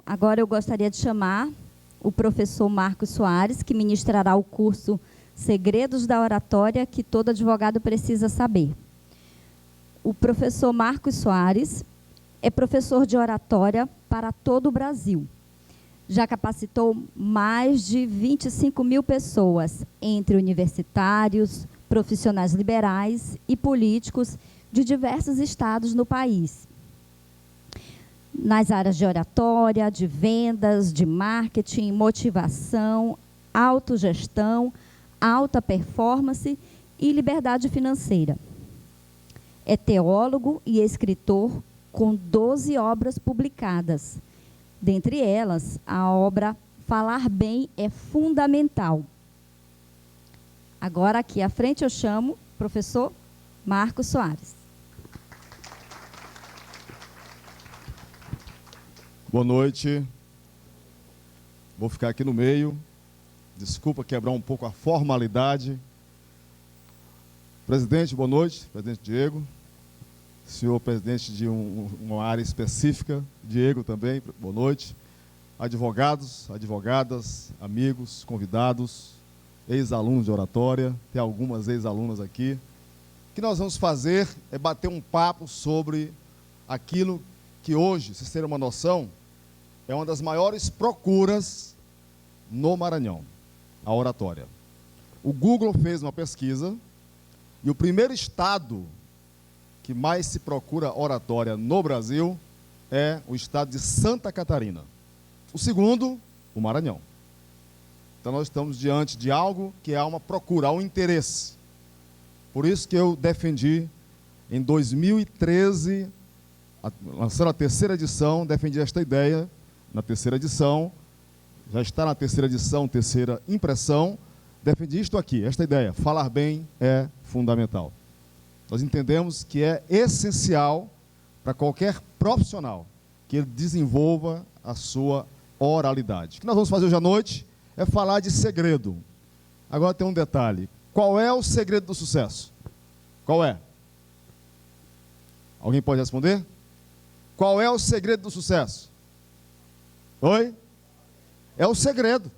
Agora eu gostaria de chamar o professor Marcos Soares, que ministrará o curso Segredos da Oratória que todo advogado precisa saber. O professor Marcos Soares é professor de oratória para todo o Brasil. Já capacitou mais de 25 mil pessoas, entre universitários, profissionais liberais e políticos de diversos estados no país, nas áreas de oratória, de vendas, de marketing, motivação, autogestão, alta performance e liberdade financeira. É teólogo e escritor com 12 obras publicadas. Dentre elas, a obra Falar Bem é Fundamental. Agora, aqui à frente, eu chamo o professor Marcos Soares. Boa noite. Vou ficar aqui no meio. Desculpa quebrar um pouco a formalidade. Presidente, boa noite. Presidente Diego. Senhor presidente de uma área específica, Diego também, boa noite. Advogados, advogadas, amigos, convidados, ex-alunos de oratória, tem algumas ex-alunas aqui. O que nós vamos fazer é bater um papo sobre aquilo que hoje, se vocês terem uma noção, é uma das maiores procuras no Maranhão, a oratória. O Google fez uma pesquisa e o primeiro estado que mais se procura oratória no Brasil é o estado de Santa Catarina. O segundo, o Maranhão. Então nós estamos diante de algo que há uma procura, há um interesse. Por isso que eu defendi, em 2013, lançando a terceira edição, defendi esta ideia, na terceira edição, já está na terceira edição, terceira impressão, defendi isto aqui, esta ideia, falar bem é fundamental. Nós entendemos que é essencial para qualquer profissional que ele desenvolva a sua oralidade. O que nós vamos fazer hoje à noite é falar de segredo. Agora tem um detalhe. Qual é o segredo do sucesso? Qual é? Alguém pode responder? Qual é o segredo do sucesso? Oi? É o segredo.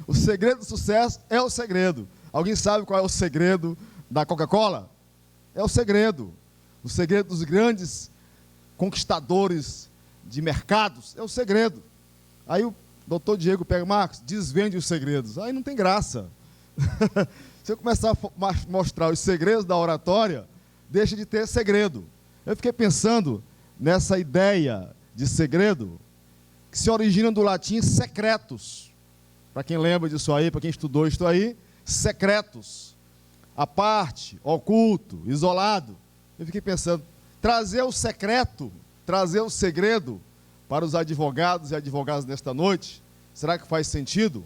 O segredo do sucesso é o segredo. Alguém sabe qual é o segredo da Coca-Cola? É o segredo. O segredo dos grandes conquistadores de mercados é o segredo. Aí o doutor Diego pega, Marcos, desvende os segredos. Aí não tem graça. Se eu começar a mostrar os segredos da oratória, deixa de ter segredo. Eu fiquei pensando nessa ideia de segredo, que se origina do latim secretus. Para quem lembra disso aí, para quem estudou isso aí, secretus, à parte, oculto, isolado. Eu fiquei pensando, trazer o secreto, trazer o segredo para os advogados e advogadas nesta noite, será que faz sentido?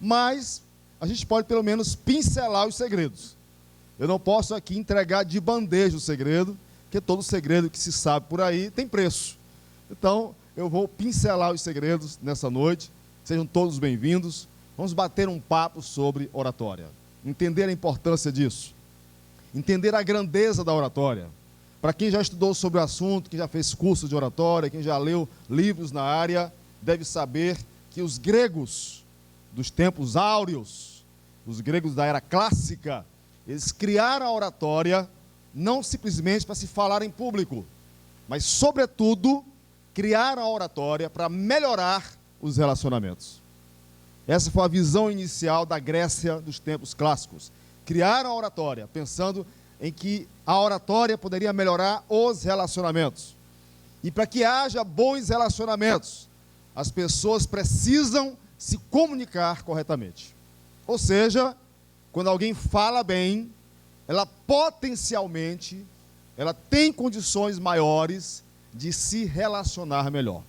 Mas a gente pode pelo menos pincelar os segredos. Eu não posso aqui entregar de bandeja o segredo, porque todo segredo que se sabe por aí tem preço. Então, eu vou pincelar os segredos nessa noite. Sejam todos bem-vindos. Vamos bater um papo sobre oratória. Entender a importância disso. Entender a grandeza da oratória. Para quem já estudou sobre o assunto, quem já fez curso de oratória, quem já leu livros na área, deve saber que os gregos dos tempos áureos, os gregos da era clássica, eles criaram a oratória não simplesmente para se falar em público, mas, sobretudo, criaram a oratória para melhorar os relacionamentos. Essa foi a visão inicial da Grécia dos tempos clássicos. Criaram a oratória, pensando em que a oratória poderia melhorar os relacionamentos. E para que haja bons relacionamentos, as pessoas precisam se comunicar corretamente. Ou seja, quando alguém fala bem, ela potencialmente, ela tem condições maiores de se relacionar melhor.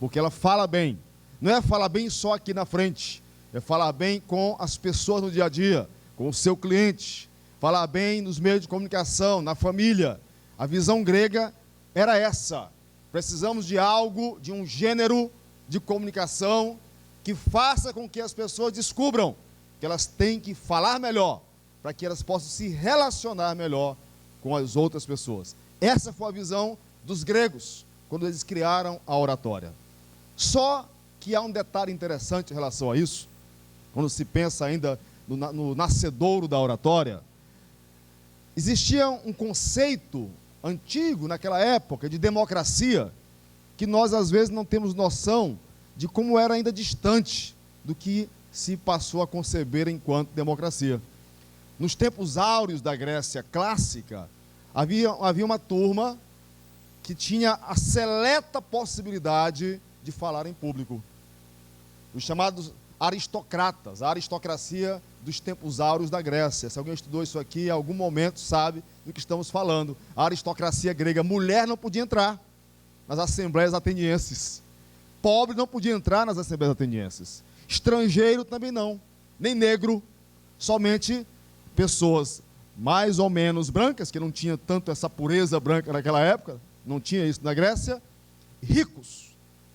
Porque ela fala bem. Não é falar bem só aqui na frente, é falar bem com as pessoas no dia a dia, com o seu cliente, falar bem nos meios de comunicação, na família. A visão grega era essa. Precisamos de algo, de um gênero de comunicação que faça com que as pessoas descubram que elas têm que falar melhor, para que elas possam se relacionar melhor com as outras pessoas. Essa foi a visão dos gregos. quando eles criaram a oratória. Só que há um detalhe interessante em relação a isso, quando se pensa ainda no nascedouro da oratória. Existia um conceito antigo, naquela época, de democracia, que nós, às vezes, não temos noção de como era ainda distante do que se passou a conceber enquanto democracia. Nos tempos áureos da Grécia clássica, havia uma turma que tinha a seleta possibilidade de falar em público. Os chamados aristocratas, a aristocracia dos tempos áureos da Grécia. Se alguém estudou isso aqui, em algum momento sabe do que estamos falando. A aristocracia grega, mulher não podia entrar nas assembleias atenienses. Pobre não podia entrar nas assembleias atenienses. Estrangeiro também não, nem negro, somente pessoas mais ou menos brancas, que não tinha tanto essa pureza branca naquela época, não tinha isso na Grécia, ricos,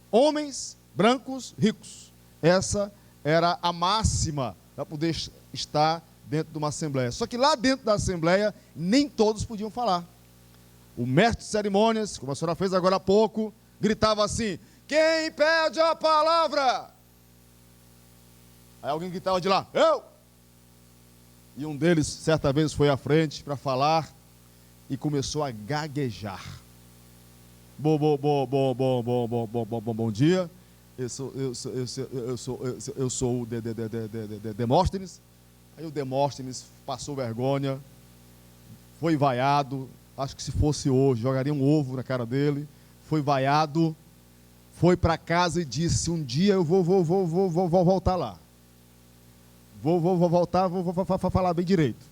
homens brancos ricos. Essa era a máxima para poder estar dentro de uma assembleia. Só que lá dentro da assembleia, nem todos podiam falar. O mestre de cerimônias, como a senhora fez agora há pouco, gritava assim: quem pede a palavra? Aí alguém gritava de lá: eu! E um deles, certa vez, foi à frente para falar e começou a gaguejar. Bom dia. Eu sou o Demóstenes. Aí o Demóstenes passou vergonha, foi vaiado. Acho que se fosse hoje, jogaria um ovo na cara dele. Foi vaiado, foi para casa e disse: um dia eu vou voltar lá. Vou voltar, vou falar bem direito.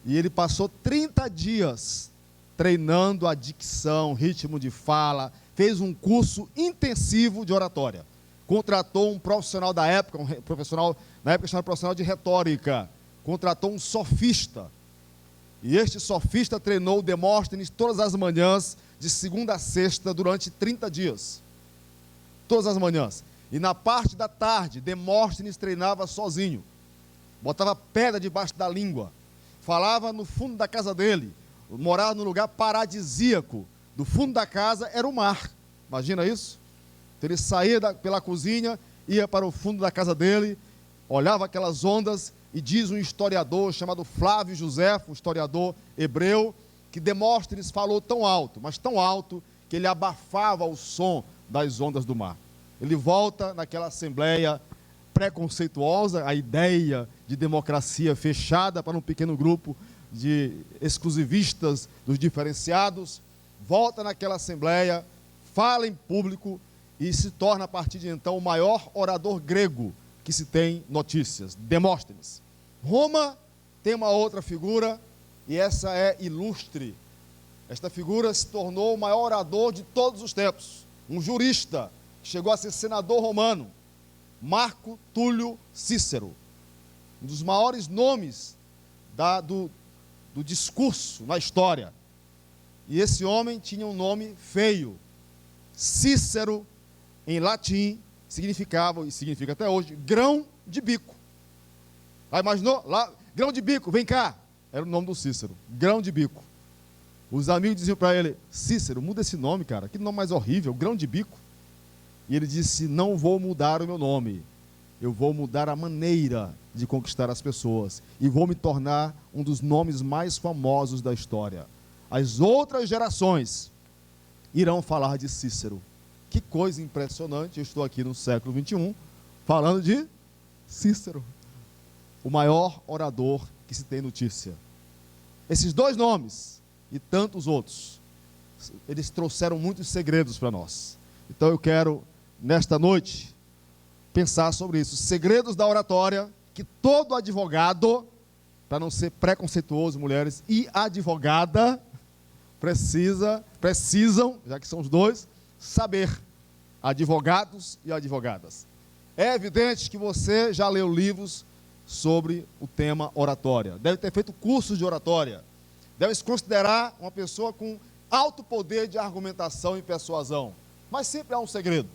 E ele passou 30 dias treinando a dicção, ritmo de fala, fez um curso intensivo de oratória. Contratou um profissional da época, na época chamado profissional de retórica. Contratou um sofista. E este sofista treinou o Demóstenes todas as manhãs, de segunda a sexta, durante 30 dias. Todas as manhãs. E na parte da tarde, Demóstenes treinava sozinho. Botava pedra debaixo da língua. Falava no fundo da casa dele. Morava num lugar paradisíaco. Do fundo da casa era o mar. Imagina isso? Então ele saía pela cozinha, ia para o fundo da casa dele, olhava aquelas ondas, e diz um historiador chamado Flávio Josefo, um historiador hebreu, que Demóstenes falou tão alto, mas tão alto, que ele abafava o som das ondas do mar. Ele volta naquela assembleia preconceituosa, a ideia de democracia fechada para um pequeno grupo de exclusivistas dos diferenciados, volta naquela assembleia, fala em público e se torna, a partir de então, o maior orador grego que se tem notícias, Demóstenes. Roma tem uma outra figura, e essa é ilustre. Esta figura se tornou o maior orador de todos os tempos, um jurista, que chegou a ser senador romano, Marco Túlio Cícero, um dos maiores nomes do discurso na história. E esse homem tinha um nome feio. Cícero, em latim, significava, e significa até hoje, grão de bico. Aí imaginou? Lá, grão de bico, vem cá. Era o nome do Cícero, grão de bico. Os amigos diziam para ele: Cícero, muda esse nome, cara, que nome mais horrível, grão de bico. E ele disse: não vou mudar o meu nome, eu vou mudar a maneira de conquistar as pessoas, e vou me tornar um dos nomes mais famosos da história. As outras gerações irão falar de Cícero. Que coisa impressionante, eu estou aqui no século XXI, falando de Cícero, o maior orador que se tem notícia. Esses dois nomes, e tantos outros, eles trouxeram muitos segredos para nós. Então eu quero, nesta noite, pensar sobre isso. Segredos da oratória, que todo advogado, para não ser preconceituoso, mulheres, e advogada, precisam, já que são os dois, saber. Advogados e advogadas. É evidente que você já leu livros sobre o tema oratória. Deve ter feito cursos de oratória. Deve se considerar uma pessoa com alto poder de argumentação e persuasão. Mas sempre há um segredo.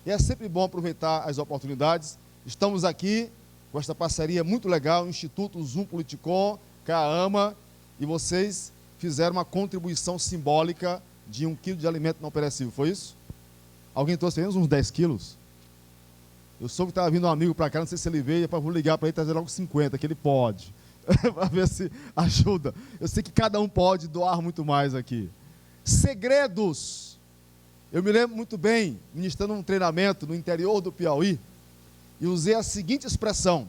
E é sempre bom aproveitar as oportunidades. Estamos aqui com esta parceria muito legal, o Instituto Zoom Politicon, CAAMA, e vocês fizeram uma contribuição simbólica de 1 quilo de alimento não perecível, foi isso? Alguém trouxe menos uns 10 quilos? Eu soube que estava vindo um amigo para cá, não sei se ele veio, vou ligar para ele trazer logo 50, que ele pode, para ver se ajuda. Eu sei que cada um pode doar muito mais aqui. Segredos. Eu me lembro muito bem, ministrando um treinamento no interior do Piauí, e usei a seguinte expressão: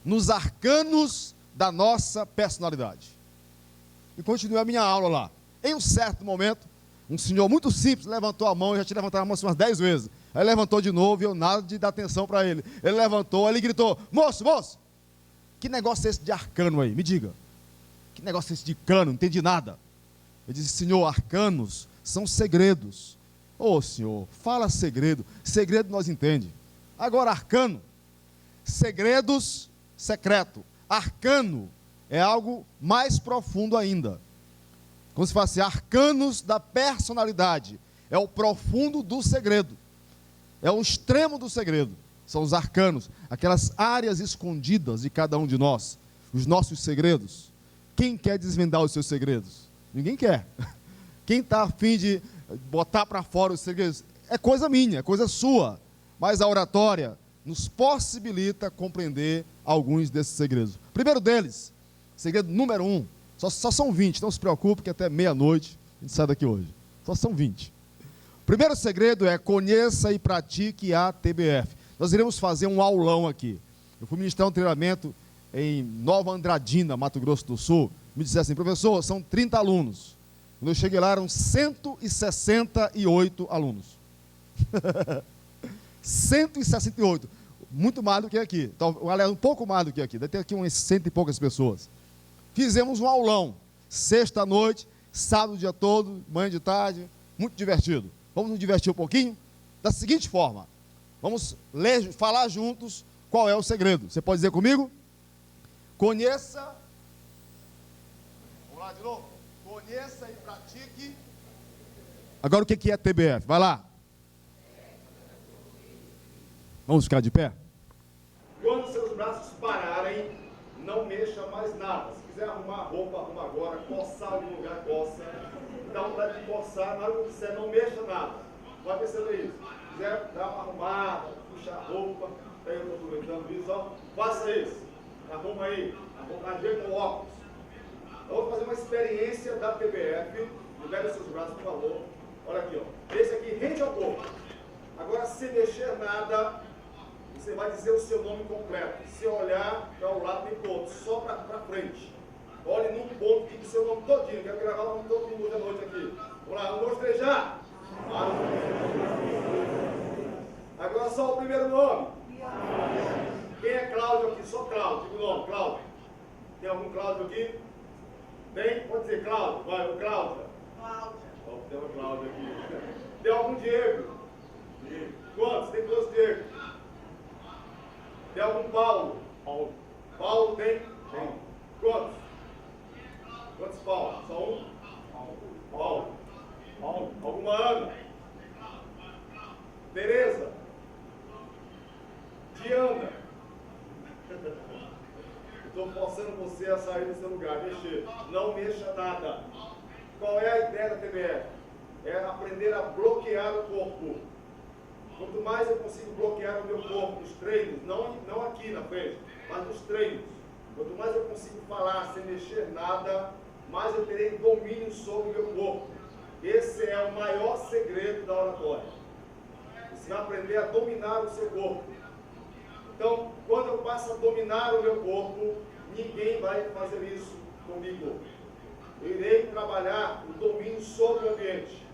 nos arcanos da nossa personalidade. E continuei a minha aula lá. Em um certo momento, um senhor muito simples levantou a mão, eu já tinha levantado a mão umas 10 vezes. Aí levantou de novo e eu nada de dar atenção para ele. Ele levantou, ele gritou: moço, que negócio é esse de arcano aí? Me diga. Que negócio é esse de cano? Não entendi nada. Eu disse: senhor, arcanos são segredos. Ô senhor, fala segredo. Segredo nós entendemos. Agora, arcano, segredos, secreto. Arcano é algo mais profundo ainda. Como se fala assim, arcanos da personalidade. É o profundo do segredo. É o extremo do segredo. São os arcanos, aquelas áreas escondidas de cada um de nós. Os nossos segredos. Quem quer desvendar os seus segredos? Ninguém quer. Quem está a fim de botar para fora os segredos? É coisa minha, é coisa sua. Mas a oratória nos possibilita compreender alguns desses segredos. Primeiro deles, segredo número 1. Só são 20, não se preocupe que até meia-noite a gente sai daqui hoje. Só são 20. O primeiro segredo é: conheça e pratique a TBF. Nós iremos fazer um aulão aqui. Eu fui ministrar um treinamento em Nova Andradina, Mato Grosso do Sul. Me disseram assim: professor, são 30 alunos. Quando eu cheguei lá, eram 168 alunos. 168. Muito mais do que aqui. Então, aliás, um pouco mais do que aqui. Deve ter aqui umas 100 e poucas pessoas. Fizemos um aulão. Sexta-noite, sábado o dia todo, manhã de tarde. Muito divertido. Vamos nos divertir um pouquinho? Da seguinte forma. Vamos falar juntos qual é o segredo. Você pode dizer comigo? Conheça. Vamos lá de novo. Conheça e pratique. Agora o que é TBF? Vai lá. Vamos ficar de pé? Quando seus braços pararem, não mexa mais nada. Se quiser arrumar a roupa, arruma agora. Coçar algum lugar, coça. Dá vontade de coçar, na hora que você não mexa nada. Pode perceber isso. Se quiser dar uma arrumada, puxar a roupa, aí eu estou aproveitando isso, ó. Faça isso. Arruma aí. Ajeita o óculos. Eu vou fazer uma experiência da TBF. Libere seus braços, por favor. Olha aqui, ó. Esse aqui rende ao corpo. Agora, sem mexer nada, você vai dizer o seu nome completo. Se olhar para o lado, tem ponto. Só para frente. Olhe num ponto, diga o seu nome todinho. Quero gravar o nome de todo mundo hoje à noite aqui. Vamos lá, 1, 2, 3, já! Agora só o primeiro nome. Quem é Cláudio aqui? Só Cláudio. Diga o nome, Cláudio. Tem algum Cláudio aqui? Tem? Pode dizer Cláudio. Vai, o Cláudia. Cláudia. Oh, tem uma Cláudia aqui. Tem algum Diego? Diego. Quantos? Tem 2 Diego. Tem algum Paulo? Paulo. Paulo tem? Tem. Quantos? Quantos Paulo? Só um? Paulo. Paulo. Alguma Ana? Tereza? Diana? Estou forçando você a sair do seu lugar, mexer. Não mexa nada. Qual é a ideia da TBF? É aprender a bloquear o corpo. Quanto mais eu consigo bloquear o meu corpo nos treinos, não aqui na frente, mas nos treinos. Quanto mais eu consigo falar sem mexer nada, mais eu terei domínio sobre o meu corpo. Esse é o maior segredo da oratória. Você vai aprender a dominar o seu corpo. Então, quando eu passo a dominar o meu corpo, ninguém vai fazer isso comigo. Eu irei trabalhar o domínio sobre o ambiente.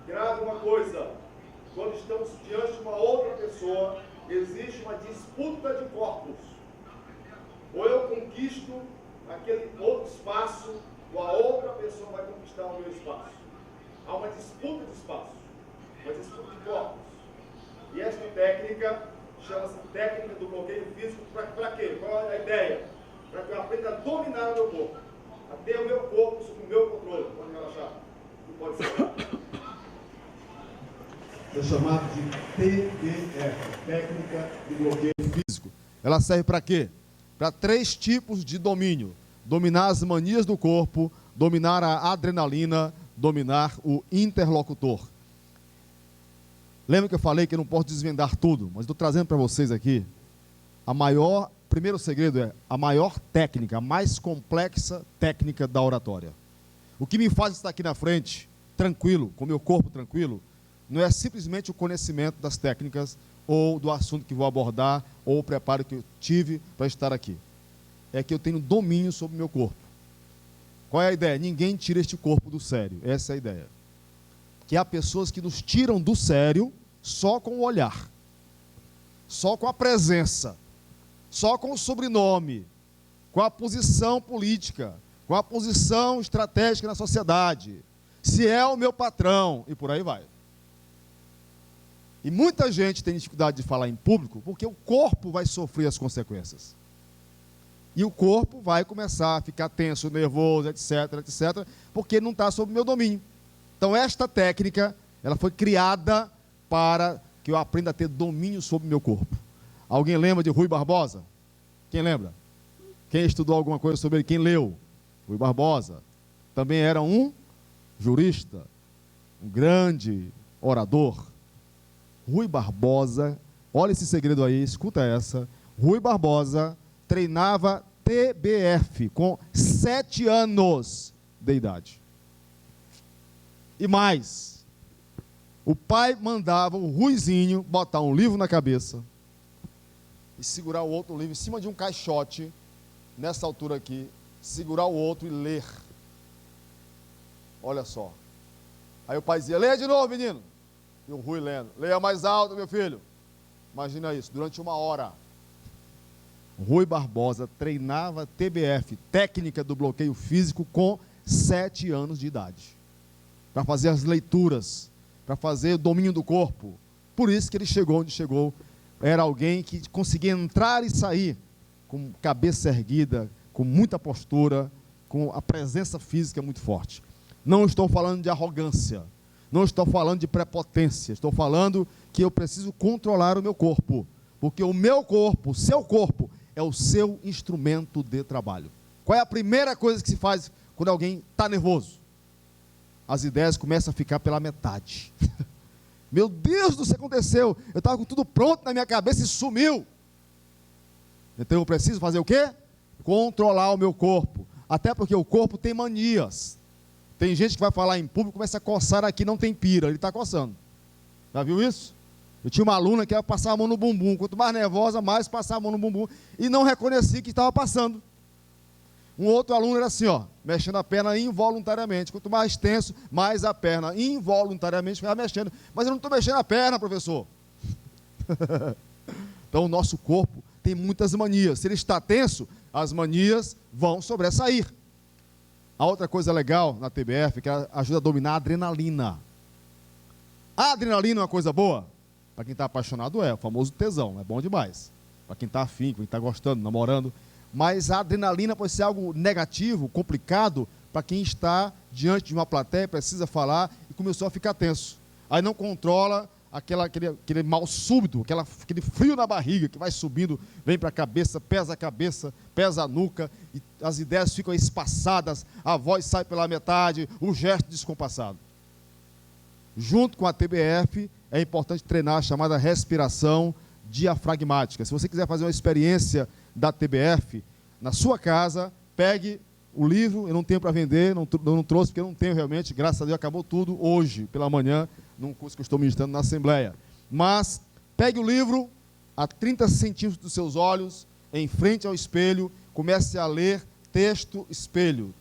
Grave uma coisa: quando estamos diante de uma outra pessoa, existe uma disputa de corpos. Ou eu conquisto aquele outro espaço, ou a outra pessoa vai conquistar o meu espaço. Há uma disputa de espaço, uma disputa de corpos. E esta técnica chama-se técnica do bloqueio físico. Para quê? Qual é a ideia? Para que eu aprenda a dominar o meu corpo. A ter o meu corpo sob o meu controle. Pode relaxar. Não pode ser. É chamado de TBF, técnica de bloqueio físico. Ela serve para quê? Para 3 tipos de domínio: dominar as manias do corpo, dominar a adrenalina, dominar o interlocutor. Lembra que eu falei que eu não posso desvendar tudo, mas estou trazendo para vocês aqui primeiro segredo é a maior técnica, a mais complexa técnica da oratória. O que me faz estar aqui na frente, tranquilo, com o meu corpo tranquilo, não é simplesmente o conhecimento das técnicas ou do assunto que vou abordar ou o preparo que eu tive para estar aqui. É que eu tenho domínio sobre o meu corpo. Qual é a ideia? Ninguém tira este corpo do sério. Essa é a ideia. Que há pessoas que nos tiram do sério só com o olhar, só com a presença, só com o sobrenome, com a posição política, com a posição estratégica na sociedade, se é o meu patrão, e por aí vai. E muita gente tem dificuldade de falar em público porque o corpo vai sofrer as consequências. E o corpo vai começar a ficar tenso, nervoso, etc, etc, porque não está sob o meu domínio. Então esta técnica, ela foi criada para que eu aprenda a ter domínio sobre o meu corpo. Alguém lembra de Rui Barbosa? Quem lembra? Quem estudou alguma coisa sobre ele? Quem leu? Rui Barbosa. Também era um jurista, um grande orador. Rui Barbosa, olha esse segredo aí, escuta essa. Rui Barbosa treinava TBF com 7 anos de idade. E mais, o pai mandava o Ruizinho botar um livro na cabeça e segurar o outro livro em cima de um caixote, nessa altura aqui, segurar o outro e ler. Olha só. Aí o pai dizia, leia de novo, menino. E o Rui lendo, leia mais alto, meu filho. Imagina isso, durante 1 hora. Rui Barbosa treinava TBF, técnica do bloqueio físico, com 7 anos de idade. Para fazer as leituras, para fazer o domínio do corpo. Por isso que ele chegou onde chegou. Era alguém que conseguia entrar e sair com cabeça erguida, com muita postura, com a presença física muito forte. Não estou falando de arrogância, não estou falando de prepotência, estou falando que eu preciso controlar o meu corpo, porque o meu corpo, o seu corpo, é o seu instrumento de trabalho. Qual é a primeira coisa que se faz quando alguém está nervoso? As ideias começam a ficar pela metade. Meu Deus do céu, aconteceu. Eu estava com tudo pronto na minha cabeça e sumiu. Então eu preciso fazer o quê? Controlar o meu corpo. Até porque o corpo tem manias. Tem gente que vai falar em público, começa a coçar aqui, não tem pira, ele está coçando. Já viu isso? Eu tinha uma aluna que ia passar a mão no bumbum. Quanto mais nervosa, mais passar a mão no bumbum. E não reconhecia que estava passando. Um outro aluno era assim, ó, mexendo a perna involuntariamente. Quanto mais tenso, mais a perna involuntariamente ficava mexendo. Mas eu não estou mexendo a perna, professor. Então o nosso corpo tem muitas manias. Se ele está tenso, as manias vão sobressair. A outra coisa legal na TBF é que ela ajuda a dominar a adrenalina. A adrenalina é uma coisa boa? Para quem está apaixonado o famoso tesão, é bom demais. Para quem está afim, quem está gostando, namorando. Mas a adrenalina pode ser algo negativo, complicado, para quem está diante de uma plateia, precisa falar e começou a ficar tenso. Aí não controla aquele mal súbito, aquele frio na barriga que vai subindo, vem para a cabeça, pesa a nuca, e as ideias ficam espaçadas, a voz sai pela metade, o gesto descompassado. Junto com a TBF, é importante treinar a chamada respiração diafragmática. Se você quiser fazer uma experiência da TBF, na sua casa, pegue o livro, eu não tenho para vender, não trouxe porque eu não tenho realmente, graças a Deus acabou tudo hoje, pela manhã, num curso que eu estou ministrando na Assembleia. Mas, pegue o livro, a 30 centímetros dos seus olhos, em frente ao espelho, comece a ler texto, espelho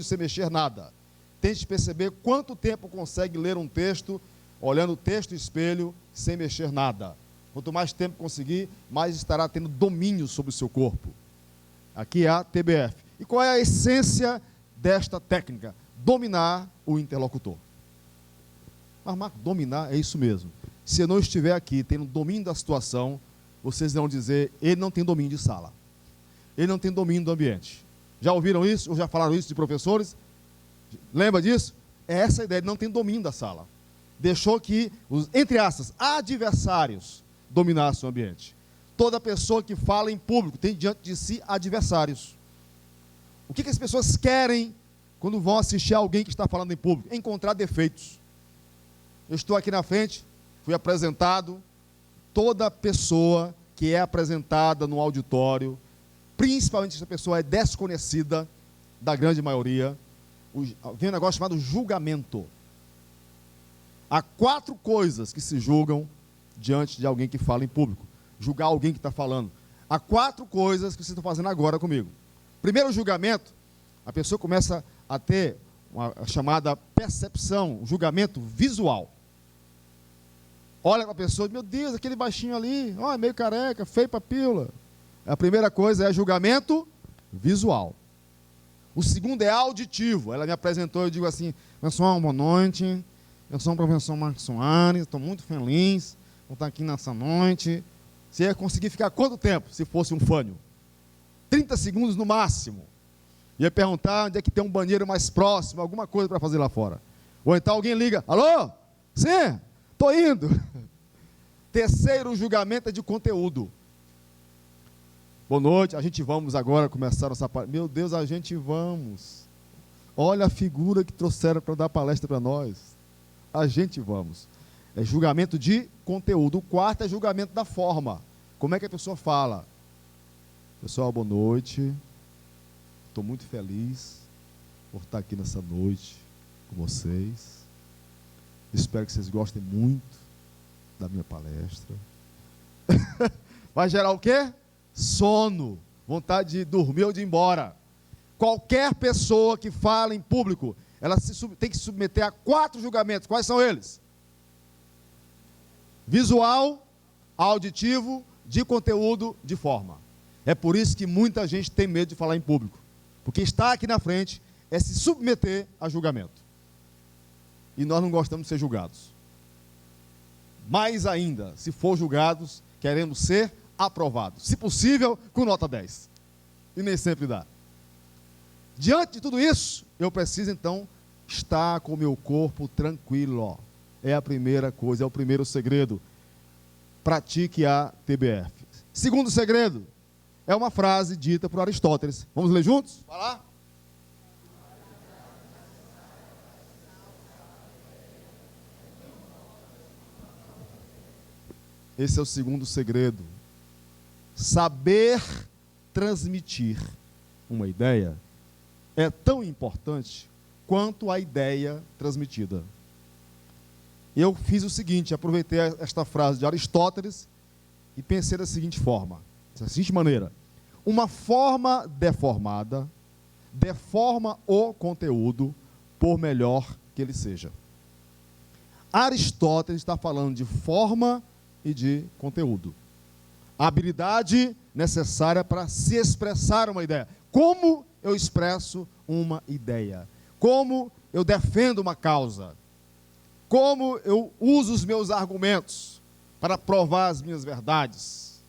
sem mexer nada. Tente perceber quanto tempo consegue ler um texto, olhando o texto, espelho, sem mexer nada. Quanto mais tempo conseguir, mais estará tendo domínio sobre o seu corpo. Aqui é a TBF. E qual é a essência desta técnica? Dominar o interlocutor. Mas, Marco, dominar é isso mesmo. Se eu não estiver aqui tendo domínio da situação, vocês vão dizer, ele não tem domínio de sala. Ele não tem domínio do ambiente. Já ouviram isso? Ou já falaram isso de professores? Lembra disso? É essa a ideia, ele não tem domínio da sala. Deixou que os, entre aspas, adversários dominassem o ambiente. Toda pessoa que fala em público tem diante de si adversários. O que as pessoas querem quando vão assistir a alguém que está falando em público? Encontrar defeitos. Eu estou aqui na frente, fui apresentado, toda pessoa que é apresentada no auditório, principalmente se a pessoa é desconhecida da grande maioria, vem um negócio chamado julgamento. Há 4 coisas que se julgam diante de alguém que fala em público. Julgar alguém que está falando. Há 4 coisas que vocês estão fazendo agora comigo. Primeiro julgamento, a pessoa começa a ter a chamada percepção, um julgamento visual. Olha para a pessoa, meu Deus, aquele baixinho ali, é meio careca, feio para pílula. A primeira coisa é julgamento visual. O segundo é auditivo. Ela me apresentou, eu digo assim, pessoal, boa noite, eu sou o professor Marcos Soares, estou muito feliz por estar aqui nessa noite. Você ia conseguir ficar quanto tempo, se fosse um fânio? 30 segundos no máximo. Ia perguntar onde é que tem um banheiro mais próximo, alguma coisa para fazer lá fora. Ou então alguém liga, alô? Sim, estou indo. Terceiro julgamento é de conteúdo. Boa noite, a gente vamos agora começar nossa parte. Meu Deus, a gente vamos. Olha a figura que trouxeram para dar palestra para nós. A gente vamos. É julgamento de conteúdo. O quarto é julgamento da forma. Como é que a pessoa fala? Pessoal, boa noite. Estou muito feliz por estar aqui nessa noite com vocês. Espero que vocês gostem muito da minha palestra. Vai gerar o quê? Sono, vontade de dormir ou de ir embora. Qualquer pessoa que fala em público, ela tem que se submeter a 4 julgamentos. Quais são eles? Visual, auditivo, de conteúdo, de forma. É por isso que muita gente tem medo de falar em público. Porque estar aqui na frente é se submeter a julgamento. E nós não gostamos de ser julgados. Mais ainda, se for julgados, queremos ser aprovados. Se possível, com nota 10. E nem sempre dá. Diante de tudo isso, eu preciso então estar com o meu corpo tranquilo. É a primeira coisa, é o primeiro segredo. Pratique a TBF. Segundo segredo, é uma frase dita por Aristóteles. Vamos ler juntos? Vai lá. Esse é o segundo segredo. Saber transmitir uma ideia é tão importante quanto a ideia transmitida. Eu fiz o seguinte, aproveitei esta frase de Aristóteles e pensei da seguinte forma, da seguinte maneira: uma forma deformada deforma o conteúdo, por melhor que ele seja. Aristóteles está falando de forma e de conteúdo. A habilidade necessária para se expressar uma ideia. Como eu expresso uma ideia? Como eu defendo uma causa? Como eu uso os meus argumentos para provar as minhas verdades?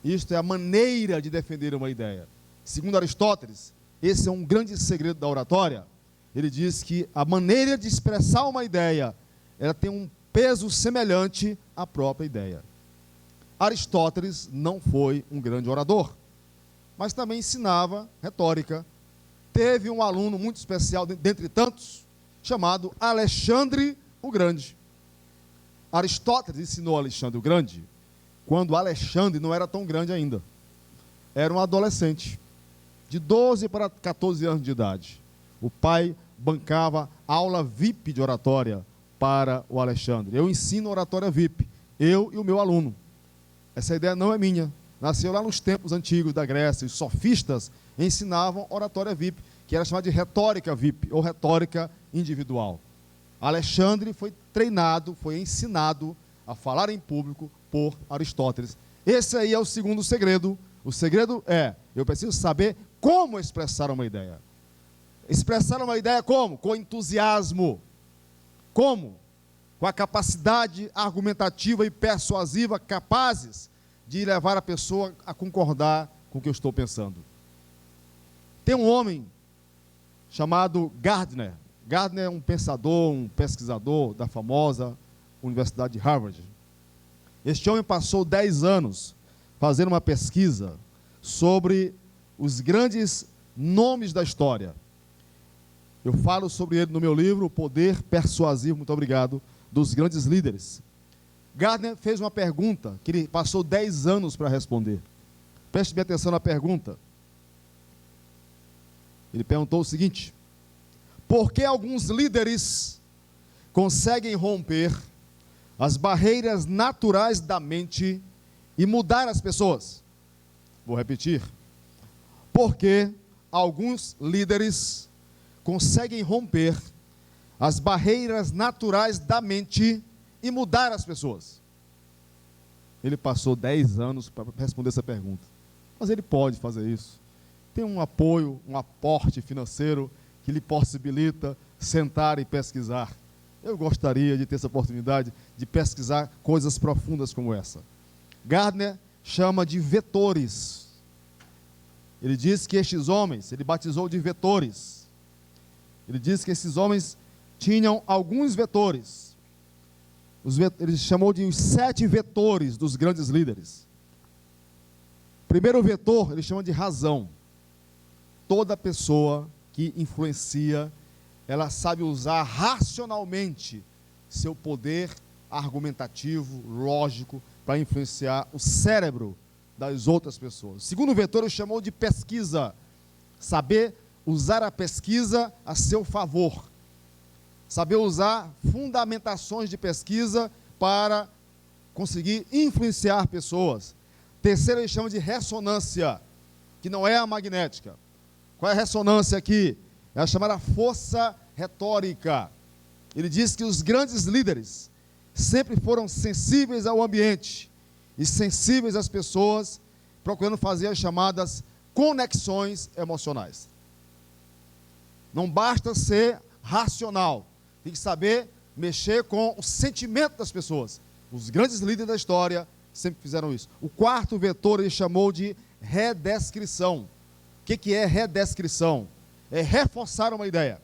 Isto é a maneira de defender uma ideia. Segundo Aristóteles, esse é um grande segredo da oratória. Ele diz que a maneira de expressar uma ideia, ela tem um peso semelhante à própria ideia. Aristóteles não foi um grande orador, mas também ensinava retórica. Teve um aluno muito especial, dentre tantos, chamado Alexandre o Grande. Aristóteles ensinou Alexandre o Grande quando Alexandre não era tão grande ainda. Era um adolescente, de 12 para 14 anos de idade. O pai bancava aula VIP de oratória para o Alexandre. Eu ensino oratória VIP, eu e o meu aluno. Essa ideia não é minha. Nasceu lá nos tempos antigos da Grécia. Os sofistas ensinavam oratória VIP, que era chamada de retórica VIP, ou retórica individual. Alexandre foi treinado, foi ensinado a falar em público por Aristóteles. Esse aí é o segundo segredo. O segredo é, eu preciso saber como expressar uma ideia. Expressar uma ideia como? Com entusiasmo. Como? Com a capacidade argumentativa e persuasiva capazes de levar a pessoa a concordar com o que eu estou pensando. Tem um homem chamado Gardner. Gardner é um pensador, um pesquisador da famosa Universidade de Harvard. Este homem passou 10 anos fazendo uma pesquisa sobre os grandes nomes da história. Eu falo sobre ele no meu livro, O Poder Persuasivo, muito obrigado, dos Grandes Líderes. Gardner fez uma pergunta que ele passou 10 anos para responder. Preste bem atenção na pergunta. Ele perguntou o seguinte: por que alguns líderes conseguem romper as barreiras naturais da mente e mudar as pessoas? Vou repetir. Por que alguns líderes conseguem romper as barreiras naturais da mente e mudar as pessoas? Ele passou 10 anos para responder essa pergunta. Mas ele pode fazer isso. Tem um apoio, um aporte financeiro que lhe possibilita sentar e pesquisar. Eu gostaria de ter essa oportunidade de pesquisar coisas profundas como essa. Gardner chama de vetores. Ele diz que estes homens, ele batizou de vetores. Ele diz que esses homens tinham alguns vetores. Ele chamou de os 7 vetores dos grandes líderes. Primeiro vetor, ele chama de razão. Toda pessoa que influencia, ela sabe usar racionalmente seu poder argumentativo, lógico, para influenciar o cérebro das outras pessoas. O segundo vetor ele chamou de pesquisa. Saber usar a pesquisa a seu favor. Saber usar fundamentações de pesquisa para conseguir influenciar pessoas. Terceiro ele chama de ressonância, que não é a magnética. Qual é a ressonância aqui? É a chamada força retórica. Ele diz que os grandes líderes sempre foram sensíveis ao ambiente e sensíveis às pessoas, procurando fazer as chamadas conexões emocionais. Não basta ser racional, tem que saber mexer com o sentimento das pessoas. Os grandes líderes da história sempre fizeram isso. O quarto vetor ele chamou de redescrição. O que é redescrição? É reforçar uma ideia.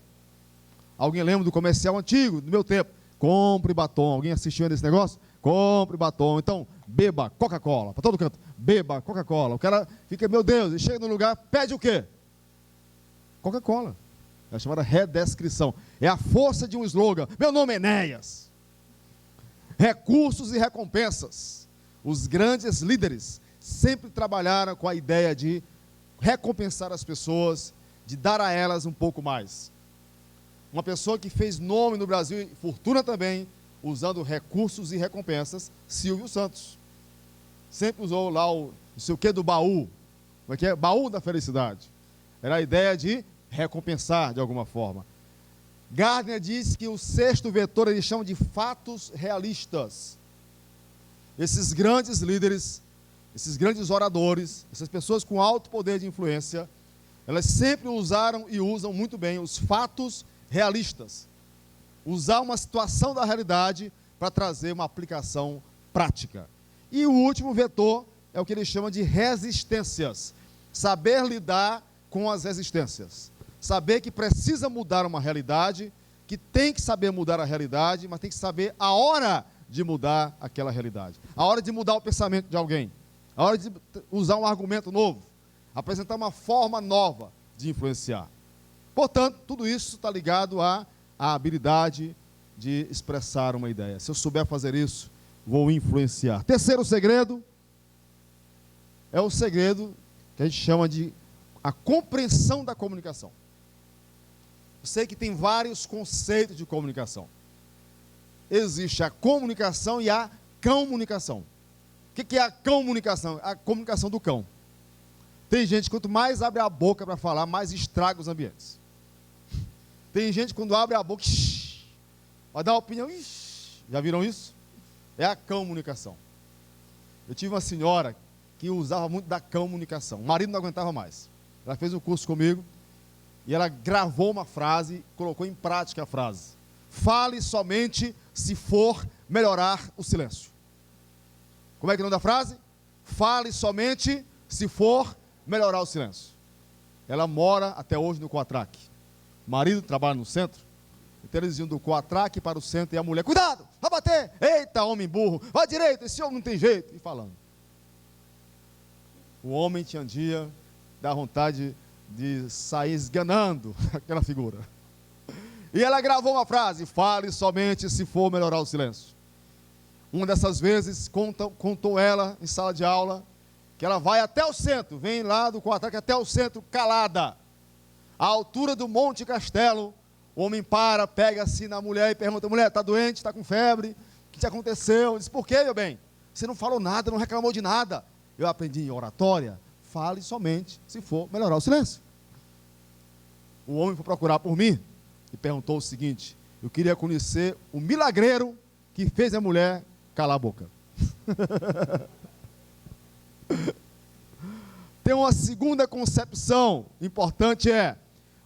Alguém lembra do comercial antigo, do meu tempo? Compre batom. Alguém assistiu nesse negócio? Compre batom. Então, beba Coca-Cola. Para todo canto. Beba Coca-Cola. O cara fica, meu Deus, e chega no lugar, pede o quê? Coca-Cola. É a chamada redescrição. É a força de um slogan. Meu nome é Enéas. Recursos e recompensas. Os grandes líderes sempre trabalharam com a ideia de recompensar as pessoas, de dar a elas um pouco mais. Uma pessoa que fez nome no Brasil e fortuna também, usando recursos e recompensas, Silvio Santos. Sempre usou lá o não sei o que do baú. Como é que é? Baú da felicidade. Era a ideia de recompensar de alguma forma. Gardner diz que o sexto vetor eles chamam de fatos realistas. Esses grandes líderes, esses grandes oradores, essas pessoas com alto poder de influência, elas sempre usaram e usam muito bem os fatos realistas. Usar uma situação da realidade para trazer uma aplicação prática. E o último vetor é o que ele chama de resistências. Saber lidar com as resistências. Saber que precisa mudar uma realidade, que tem que saber mudar a realidade, mas tem que saber a hora de mudar aquela realidade. A hora de mudar o pensamento de alguém. A hora de usar um argumento novo. Apresentar uma forma nova de influenciar. Portanto, tudo isso está ligado à habilidade de expressar uma ideia. Se eu souber fazer isso, vou influenciar. Terceiro segredo é o segredo que a gente chama de a compreensão da comunicação. Eu sei que tem vários conceitos de comunicação. Existe a comunicação e a comunicação. O que é a comunicação? A comunicação do cão. Tem gente que quanto mais abre a boca para falar, mais estraga os ambientes. Tem gente que quando abre a boca, vai dar uma opinião, já viram isso? É a comunicação. Eu tive uma senhora que usava muito da comunicação. O marido não aguentava mais. Ela fez um curso comigo e ela gravou uma frase e colocou em prática a frase. Fale somente se for melhorar o silêncio. Como é que é o nome da frase? Fale somente se for melhorar o silêncio. Ela mora até hoje no Coatraque. O marido trabalha no centro. Então eles iam do Coatraque para o centro e a mulher, cuidado, vai bater. Eita, homem burro, vai direito, esse homem não tem jeito. E falando. O homem tinha um dia da vontade de sair esganando aquela figura. E ela gravou uma frase: fale somente se for melhorar o silêncio. Uma dessas vezes, contou ela em sala de aula, que ela vai até o centro, vem lá do quartel, até o centro, calada. À altura do Monte Castelo, o homem pega assim na mulher e pergunta: mulher, está doente, está com febre? O que te aconteceu? Diz: por quê, meu bem? Você não falou nada, não reclamou de nada. Eu aprendi em oratória: fale somente se for melhorar o silêncio. O homem foi procurar por mim e perguntou o seguinte: eu queria conhecer o milagreiro que fez a mulher calar a boca. Tem uma segunda concepção importante,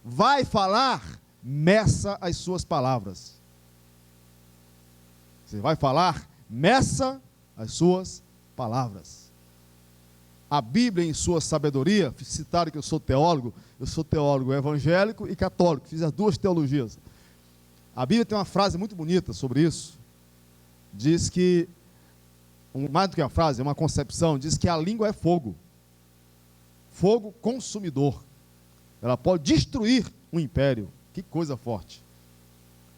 vai falar, meça as suas palavras. Você vai falar, meça as suas palavras. A Bíblia, em sua sabedoria, citaram que eu sou teólogo evangélico e católico, fiz as duas teologias. A Bíblia tem uma frase muito bonita sobre isso. Diz que, mais do que uma frase, é uma concepção, diz que a língua é fogo. Fogo consumidor. Ela pode destruir um império. Que coisa forte.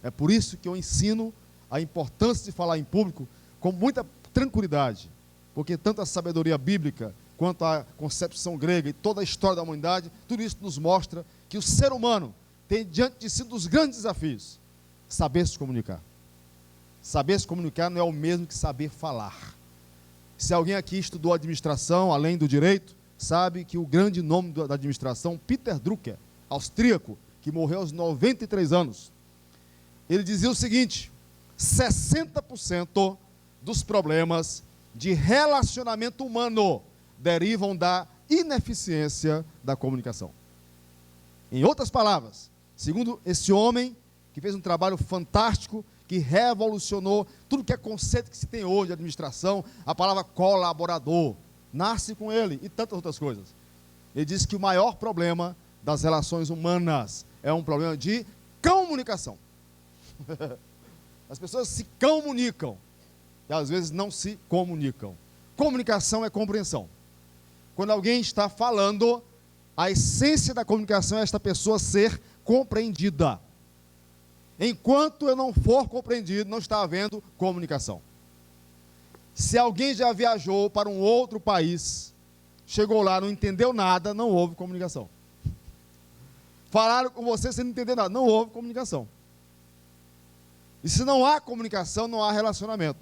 É por isso que eu ensino a importância de falar em público com muita tranquilidade, porque tanto a sabedoria bíblica quanto a concepção grega e toda a história da humanidade, tudo isso nos mostra que o ser humano tem diante de si um dos grandes desafios: saber se comunicar. Saber se comunicar não é o mesmo que saber falar. Se alguém aqui estudou administração, além do direito, sabe que o grande nome da administração, Peter Drucker, austríaco, que morreu aos 93 anos, ele dizia o seguinte: 60% dos problemas de relacionamento humano derivam da ineficiência da comunicação. Em outras palavras, segundo esse homem, que fez um trabalho fantástico, que revolucionou tudo que é conceito que se tem hoje de administração, a palavra colaborador, nasce com ele e tantas outras coisas. Ele diz que o maior problema das relações humanas é um problema de comunicação. As pessoas se comunicam e às vezes não se comunicam. Comunicação é compreensão. Quando alguém está falando, a essência da comunicação é esta pessoa ser compreendida. Enquanto eu não for compreendido, não está havendo comunicação. Se alguém já viajou para um outro país, chegou lá, não entendeu nada, não houve comunicação. Falaram com você sem entender nada, não houve comunicação. E se não há comunicação, não há relacionamento.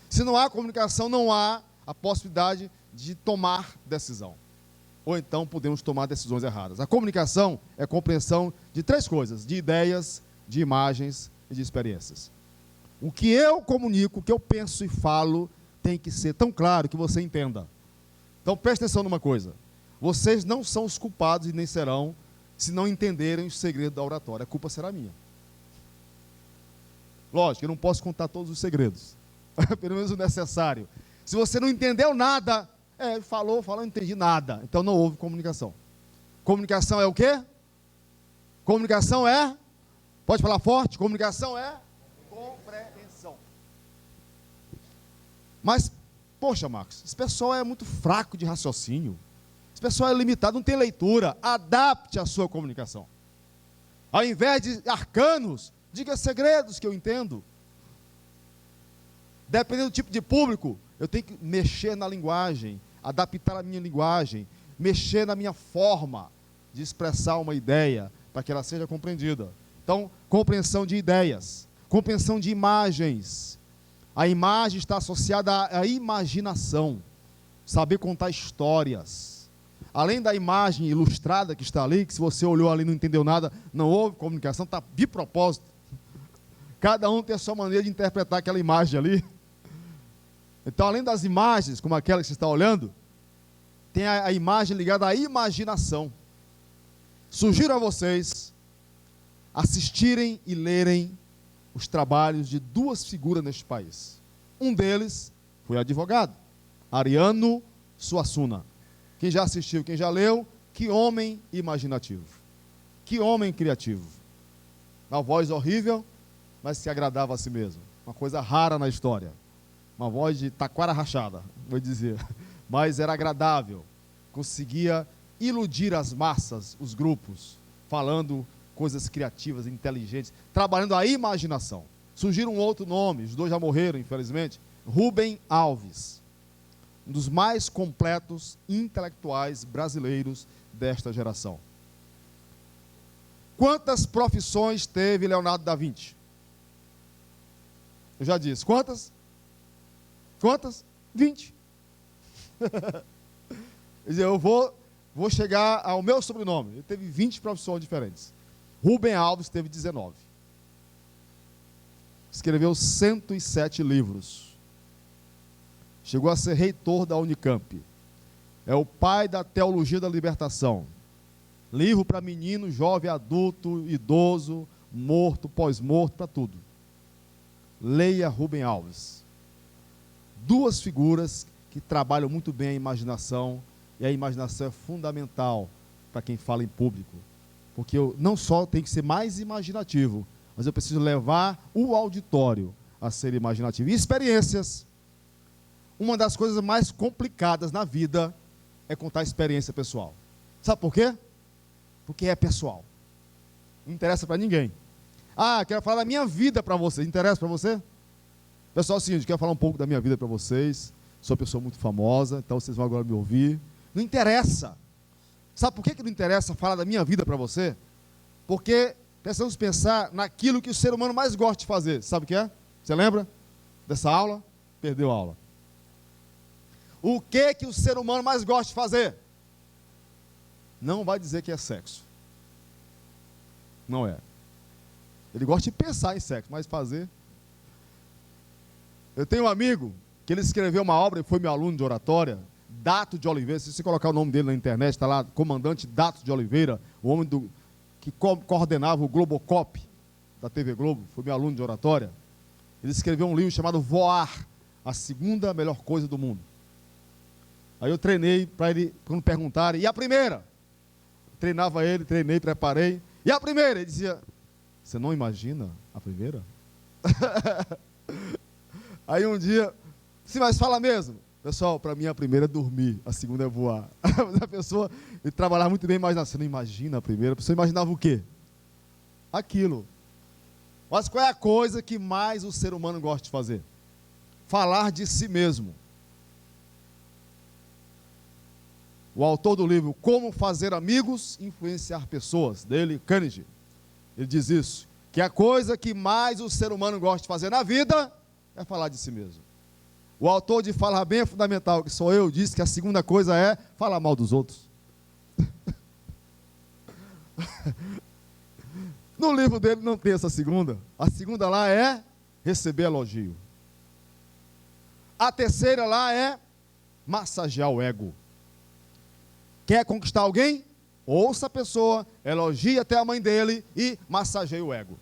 Se não há comunicação, não há a possibilidade de tomar decisão. Ou então podemos tomar decisões erradas. A comunicação é compreensão de três coisas: de ideias, de imagens e de experiências. O que eu comunico, o que eu penso e falo, tem que ser tão claro que você entenda. Então preste atenção numa coisa: vocês não são os culpados e nem serão se não entenderem o segredo da oratória. A culpa será minha. Lógico, eu não posso contar todos os segredos, pelo menos o necessário. Se você não entendeu nada, falou, não entendi nada, então não houve comunicação. Comunicação é o quê? Comunicação é, pode falar forte, comunicação é compreensão. Mas, poxa, Marcos, esse pessoal é muito fraco de raciocínio, esse pessoal é limitado, não tem leitura. Adapte a sua comunicação. Ao invés de arcanos, diga segredos que eu entendo. Dependendo do tipo de público, eu tenho que mexer na linguagem, adaptar a minha linguagem, mexer na minha forma de expressar uma ideia, para que ela seja compreendida. Então, compreensão de ideias, compreensão de imagens. A imagem está associada à imaginação, saber contar histórias. Além da imagem ilustrada que está ali, que se você olhou ali e não entendeu nada, não houve comunicação, está de propósito. Cada um tem a sua maneira de interpretar aquela imagem ali. Então, além das imagens, como aquela que você está olhando, tem a imagem ligada à imaginação. Sugiro a vocês assistirem e lerem os trabalhos de duas figuras neste país. Um deles foi advogado, Ariano Suassuna. Quem já assistiu, quem já leu, que homem imaginativo. Que homem criativo. Uma voz horrível, mas se agradava a si mesmo. Uma coisa rara na história. Uma voz de taquara rachada, vou dizer. Mas era agradável. Conseguia iludir as massas, os grupos, falando coisas criativas, inteligentes, trabalhando a imaginação. Surgiram um outro nome, os dois já morreram, infelizmente, Rubem Alves, um dos mais completos intelectuais brasileiros desta geração. Quantas profissões teve Leonardo da Vinci? Eu já disse, quantas? Quantas? 20. Quer dizer, eu vou chegar ao meu sobrenome. Ele teve 20 profissões diferentes. Rubem Alves teve 19. Escreveu 107 livros. Chegou a ser reitor da Unicamp. É o pai da teologia da libertação. Livro para menino, jovem, adulto, idoso, morto, pós-morto, para tudo. Leia Rubem Alves. Duas figuras que trabalham muito bem a imaginação, e a imaginação é fundamental para quem fala em público. Porque eu não só tenho que ser mais imaginativo, mas eu preciso levar o auditório a ser imaginativo. E experiências. Uma das coisas mais complicadas na vida é contar experiência pessoal. Sabe por quê? Porque é pessoal. Não interessa para ninguém. Ah, quero falar da minha vida para vocês. Interessa para você? Pessoal, é o seguinte, quero falar um pouco da minha vida para vocês. Sou uma pessoa muito famosa, então vocês vão agora me ouvir. Não interessa. Sabe por que não interessa falar da minha vida para você? Porque precisamos pensar naquilo que o ser humano mais gosta de fazer. Sabe o que é? Você lembra dessa aula? Perdeu a aula. O que o ser humano mais gosta de fazer? Não vai dizer que é sexo. Não é. Ele gosta de pensar em sexo, mas fazer... Eu tenho um amigo que ele escreveu uma obra e foi meu aluno de oratória, Dato de Oliveira. Se você colocar o nome dele na internet, está lá, comandante Dato de Oliveira, o homem que coordenava o Globocop da TV Globo, foi meu aluno de oratória. Ele escreveu um livro chamado Voar, a segunda melhor coisa do mundo. Aí eu treinei para ele, quando perguntarem, e a primeira? Treinava ele, treinei, preparei. E a primeira? Ele dizia, você não imagina a primeira? Aí um dia, sim, mas fala mesmo. Pessoal, para mim a primeira é dormir, a segunda é voar. A pessoa, ele trabalhava muito bem, mas você não imagina a primeira. A pessoa imaginava o quê? Aquilo. Mas qual é a coisa que mais o ser humano gosta de fazer? Falar de si mesmo. O autor do livro Como Fazer Amigos e Influenciar Pessoas, dele, Carnegie, ele diz isso, que a coisa que mais o ser humano gosta de fazer na vida é falar de si mesmo. O autor de Falar Bem é Fundamental, que sou eu, disse que a segunda coisa é falar mal dos outros. No livro dele não tem essa segunda. A segunda lá é receber elogio. A terceira lá é massagear o ego. Quer conquistar alguém? Ouça a pessoa, elogie até a mãe dele e massageie o ego.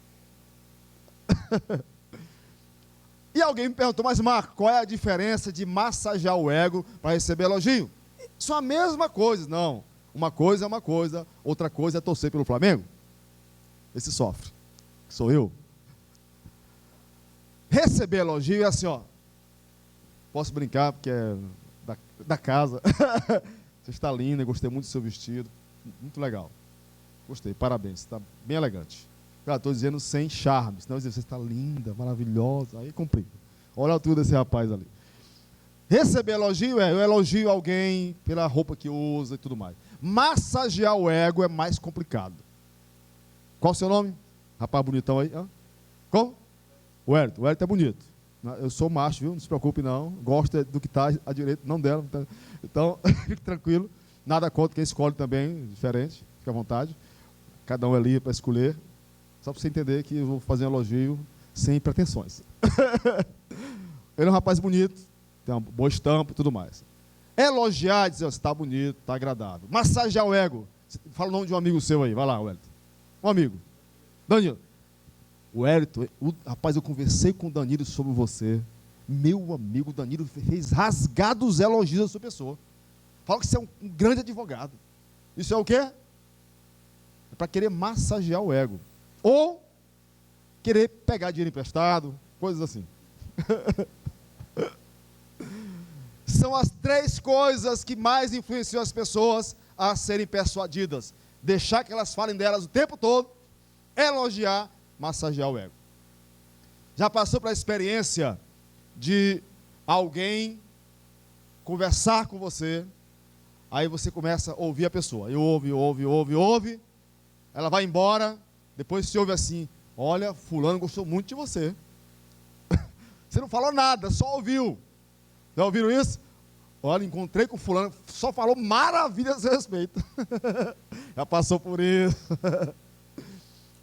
E alguém me perguntou, mas Marco, qual é a diferença de massagear o ego para receber elogio? São a mesma coisa. Não, uma coisa é uma coisa, outra coisa é torcer pelo Flamengo. Esse sofre, sou eu. Receber elogio é assim, ó. Posso brincar porque é da casa. Você está linda, gostei muito do seu vestido. Muito legal. Gostei, parabéns, você está bem elegante. Estou dizendo sem charme, senão eu dizer, você está linda, maravilhosa. Aí cumpri. Olha a altura desse rapaz ali. Receber elogio eu elogio alguém pela roupa que usa e tudo mais. Massagear o ego é mais complicado. Qual o seu nome? Rapaz bonitão aí. Hã? Como? O Hélito é bonito. Eu sou macho, viu? Não se preocupe não. Gosto do que está à direita, não dela. Então, fique tranquilo. Nada contra quem escolhe também, diferente. Fique à vontade. Cada um é livre para escolher. Só para você entender que eu vou fazer um elogio sem pretensões. Ele é um rapaz bonito, tem uma boa estampa e tudo mais. Elogiar, dizer, você está bonito, está agradável. Massagear o ego. Fala o nome de um amigo seu aí, vai lá, Wellington. Um amigo. Danilo. O Wellington, rapaz, eu conversei com o Danilo sobre você. Meu amigo Danilo fez rasgados elogios da sua pessoa. Fala que você é um grande advogado. Isso é o quê? É para querer massagear o ego. Ou querer pegar dinheiro emprestado, coisas assim. São as três coisas que mais influenciam as pessoas a serem persuadidas. Deixar que elas falem delas o tempo todo, elogiar, massagear o ego. Já passou pela experiência de alguém conversar com você, aí você começa a ouvir a pessoa, e ouve, ela vai embora, depois se ouve assim, olha, fulano gostou muito de você. Você não falou nada, só ouviu. Já ouviram isso? Olha, encontrei com fulano, só falou maravilhas a seu respeito. Já passou por isso.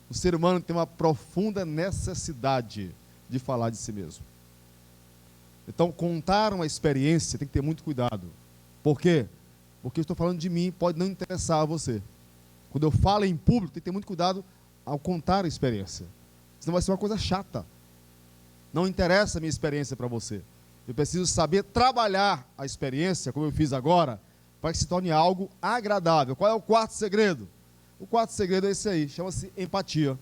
O ser humano tem uma profunda necessidade de falar de si mesmo. Então, contar uma experiência tem que ter muito cuidado. Por quê? Porque eu estou falando de mim, pode não interessar a você. Quando eu falo em público, tem que ter muito cuidado ao contar a experiência. Senão vai ser uma coisa chata. Não interessa a minha experiência para você. Eu preciso saber trabalhar a experiência, como eu fiz agora, para que se torne algo agradável. Qual é o quarto segredo? O quarto segredo é esse aí, chama-se empatia.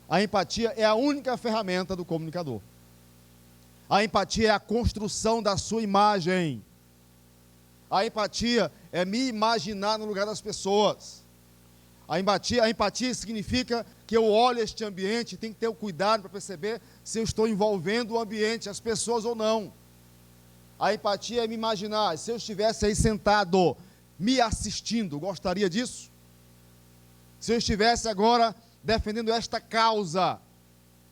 A empatia é a única ferramenta do comunicador. A empatia é a construção da sua imagem. A empatia é me imaginar no lugar das pessoas. A empatia significa que eu olho este ambiente e tenho que ter o cuidado para perceber se eu estou envolvendo o ambiente, as pessoas ou não. A empatia é me imaginar, se eu estivesse aí sentado, me assistindo, gostaria disso? Se eu estivesse agora defendendo esta causa,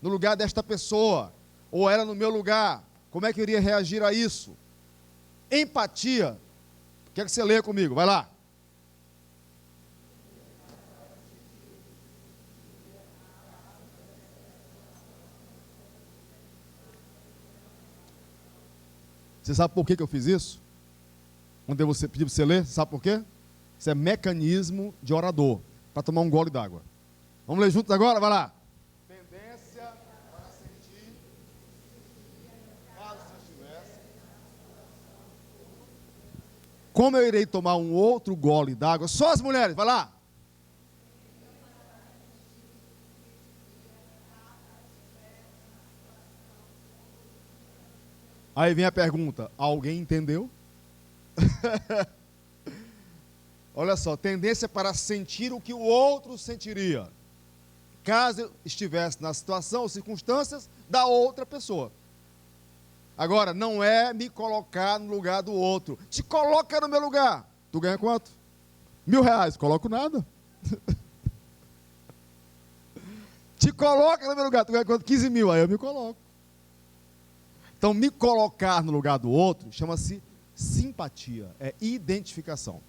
no lugar desta pessoa, ou era no meu lugar, como é que eu iria reagir a isso? Empatia, quero que você leia comigo, vai lá. Você sabe por que eu fiz isso? Quando eu pedi para você ler, sabe por quê? Isso é mecanismo de orador, para tomar um gole d'água. Vamos ler juntos agora? Vai lá. Tendência para sentir, caso você estivesse. Como eu irei tomar um outro gole d'água? Só as mulheres, vai lá. Aí vem a pergunta, alguém entendeu? Olha só, tendência para sentir o que o outro sentiria, caso eu estivesse na situação ou circunstâncias da outra pessoa. Agora, não é me colocar no lugar do outro. Te coloca no meu lugar. Tu ganha quanto? R$1.000. Coloco nada. Te coloca no meu lugar. Tu ganha quanto? 15 mil. Aí eu me coloco. Então, me colocar no lugar do outro chama-se simpatia, é identificação.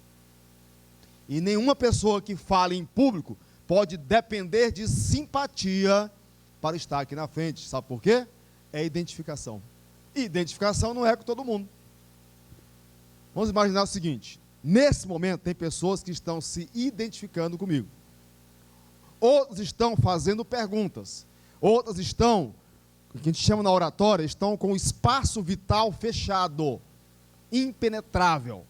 E nenhuma pessoa que fala em público pode depender de simpatia para estar aqui na frente. Sabe por quê? É identificação. E identificação não é com todo mundo. Vamos imaginar o seguinte, nesse momento tem pessoas que estão se identificando comigo. Outros estão fazendo perguntas. Outras estão, o que a gente chama na oratória, estão com o espaço vital fechado, impenetrável.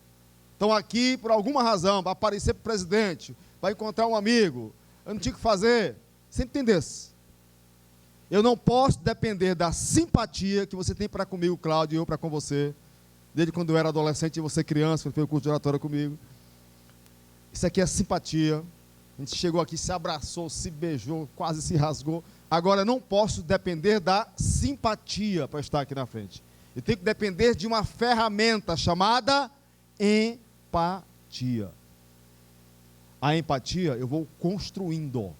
Estão aqui por alguma razão, para aparecer para o presidente, para encontrar um amigo. Eu não tinha o que fazer. Você entendesse? Eu não posso depender da simpatia que você tem para comigo, Cláudio, e eu para com você. Desde quando eu era adolescente e você criança, quando fez o curso de oratória comigo. Isso aqui é simpatia. A gente chegou aqui, se abraçou, se beijou, quase se rasgou. Agora, eu não posso depender da simpatia para estar aqui na frente. Eu tenho que depender de uma ferramenta chamada empatia. A empatia eu vou construindo.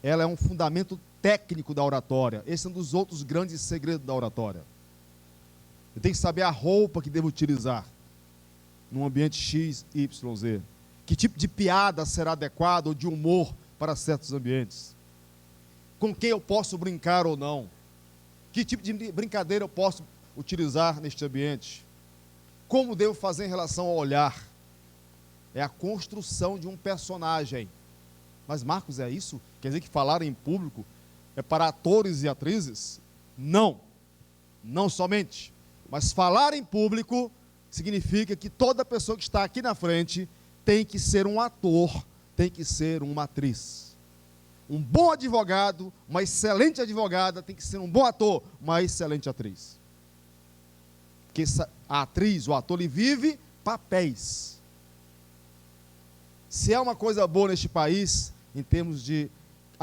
Ela é um fundamento técnico da oratória. Esse é um dos outros grandes segredos da oratória. Eu tenho que saber a roupa que devo utilizar num ambiente X, Y, Z. Que tipo de piada será adequada ou de humor para certos ambientes. Com quem eu posso brincar ou não. Que tipo de brincadeira eu posso utilizar neste ambiente. Como devo fazer em relação ao olhar. É a construção de um personagem. Mas, Marcos, é isso? Quer dizer que falar em público é para atores e atrizes? Não. Não somente. Mas falar em público significa que toda pessoa que está aqui na frente tem que ser um ator, tem que ser uma atriz. Um bom advogado, uma excelente advogada, tem que ser um bom ator, uma excelente atriz. Porque a atriz, o ator, ele vive papéis. Se é uma coisa boa neste país, em termos de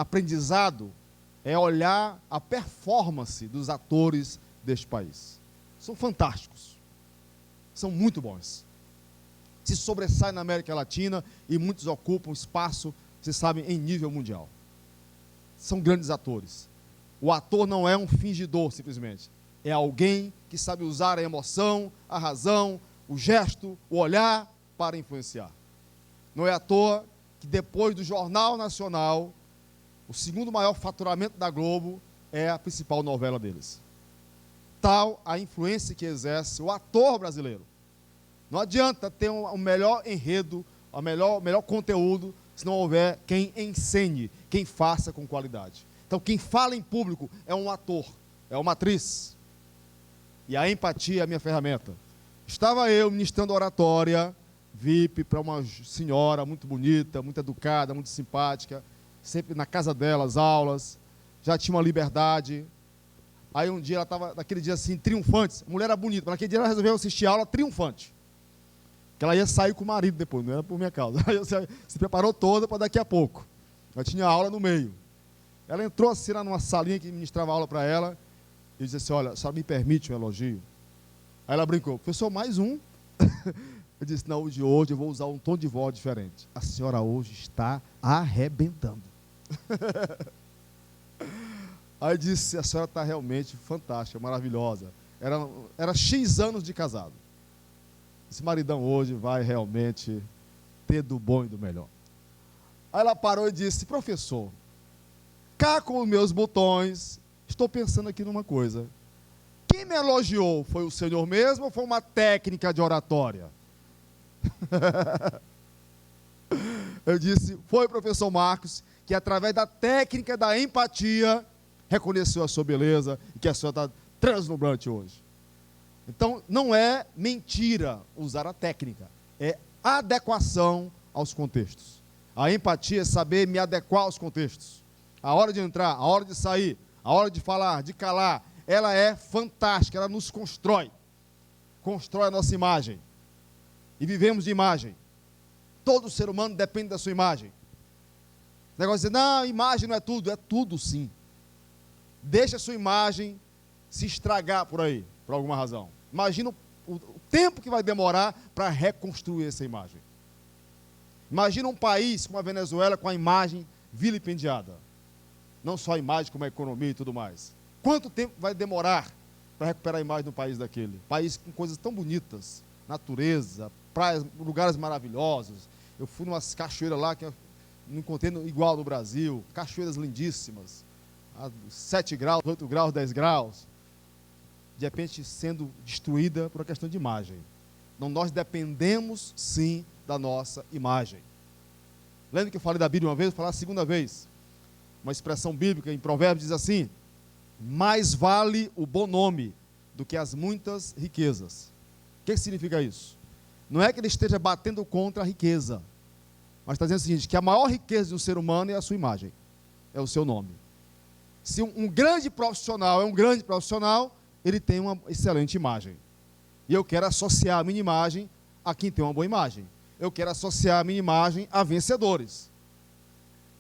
aprendizado é olhar a performance dos atores deste país. São fantásticos. São muito bons. Se sobressaem na América Latina e muitos ocupam espaço, vocês sabem, em nível mundial. São grandes atores. O ator não é um fingidor, simplesmente. É alguém que sabe usar a emoção, a razão, o gesto, o olhar para influenciar. Não é à toa que depois do Jornal Nacional, o segundo maior faturamento da Globo é a principal novela deles. Tal a influência que exerce o ator brasileiro. Não adianta ter um melhor enredo, o melhor conteúdo, se não houver quem ensine, quem faça com qualidade. Então, quem fala em público é um ator, é uma atriz. E a empatia é a minha ferramenta. Estava eu ministrando oratória, VIP, para uma senhora muito bonita, muito educada, muito simpática, sempre na casa dela, as aulas, já tinha uma liberdade. Aí um dia ela estava, naquele dia assim, triunfante, a mulher era bonita, mas naquele dia ela resolveu assistir a aula triunfante. Que ela ia sair com o marido depois, não era por minha causa. Aí se preparou toda para daqui a pouco. Ela tinha aula no meio. Ela entrou assim lá numa salinha que ministrava aula para ela e disse assim, olha, só me permite um elogio? Aí ela brincou, professor, mais um? Eu disse, não, o de hoje eu vou usar um tom de voz diferente. A senhora hoje está arrebentando. Aí disse, a senhora está realmente fantástica, maravilhosa. Era X anos de casado. Esse maridão hoje vai realmente ter do bom e do melhor. Aí ela parou e disse, professor, cá com os meus botões, estou pensando aqui numa coisa. Quem me elogiou foi o senhor mesmo ou foi uma técnica de oratória? Eu disse, foi o professor Marcos, que através da técnica da empatia, reconheceu a sua beleza e que a senhora está translumbrante hoje. Então, não é mentira usar a técnica, é adequação aos contextos. A empatia é saber me adequar aos contextos. A hora de entrar, a hora de sair, a hora de falar, de calar, ela é fantástica, ela nos constrói. Constrói a nossa imagem. E vivemos de imagem. Todo ser humano depende da sua imagem. O negócio de dizer, não, imagem não é tudo sim. Deixa a sua imagem se estragar por aí, por alguma razão. Imagina o tempo que vai demorar para reconstruir essa imagem. Imagina um país como a Venezuela com a imagem vilipendiada. Não só a imagem, como a economia e tudo mais. Quanto tempo vai demorar para recuperar a imagem do país daquele? País com coisas tão bonitas, natureza, praias, lugares maravilhosos. Eu fui numas cachoeiras lá que eu não encontrei igual no Brasil, cachoeiras lindíssimas, a 7 graus, 8 graus, 10 graus. De repente sendo destruída por uma questão de imagem. Então, nós dependemos, sim, da nossa imagem. Lembra que eu falei da Bíblia uma vez? Vou falar a segunda vez. Uma expressão bíblica em Provérbios diz assim, mais vale o bom nome do que as muitas riquezas. O que significa isso? Não é que ele esteja batendo contra a riqueza, mas está dizendo o seguinte, que a maior riqueza de um ser humano é a sua imagem, é o seu nome. Se um grande profissional é um grande profissional, ele tem uma excelente imagem. E eu quero associar a minha imagem a quem tem uma boa imagem. Eu quero associar a minha imagem a vencedores.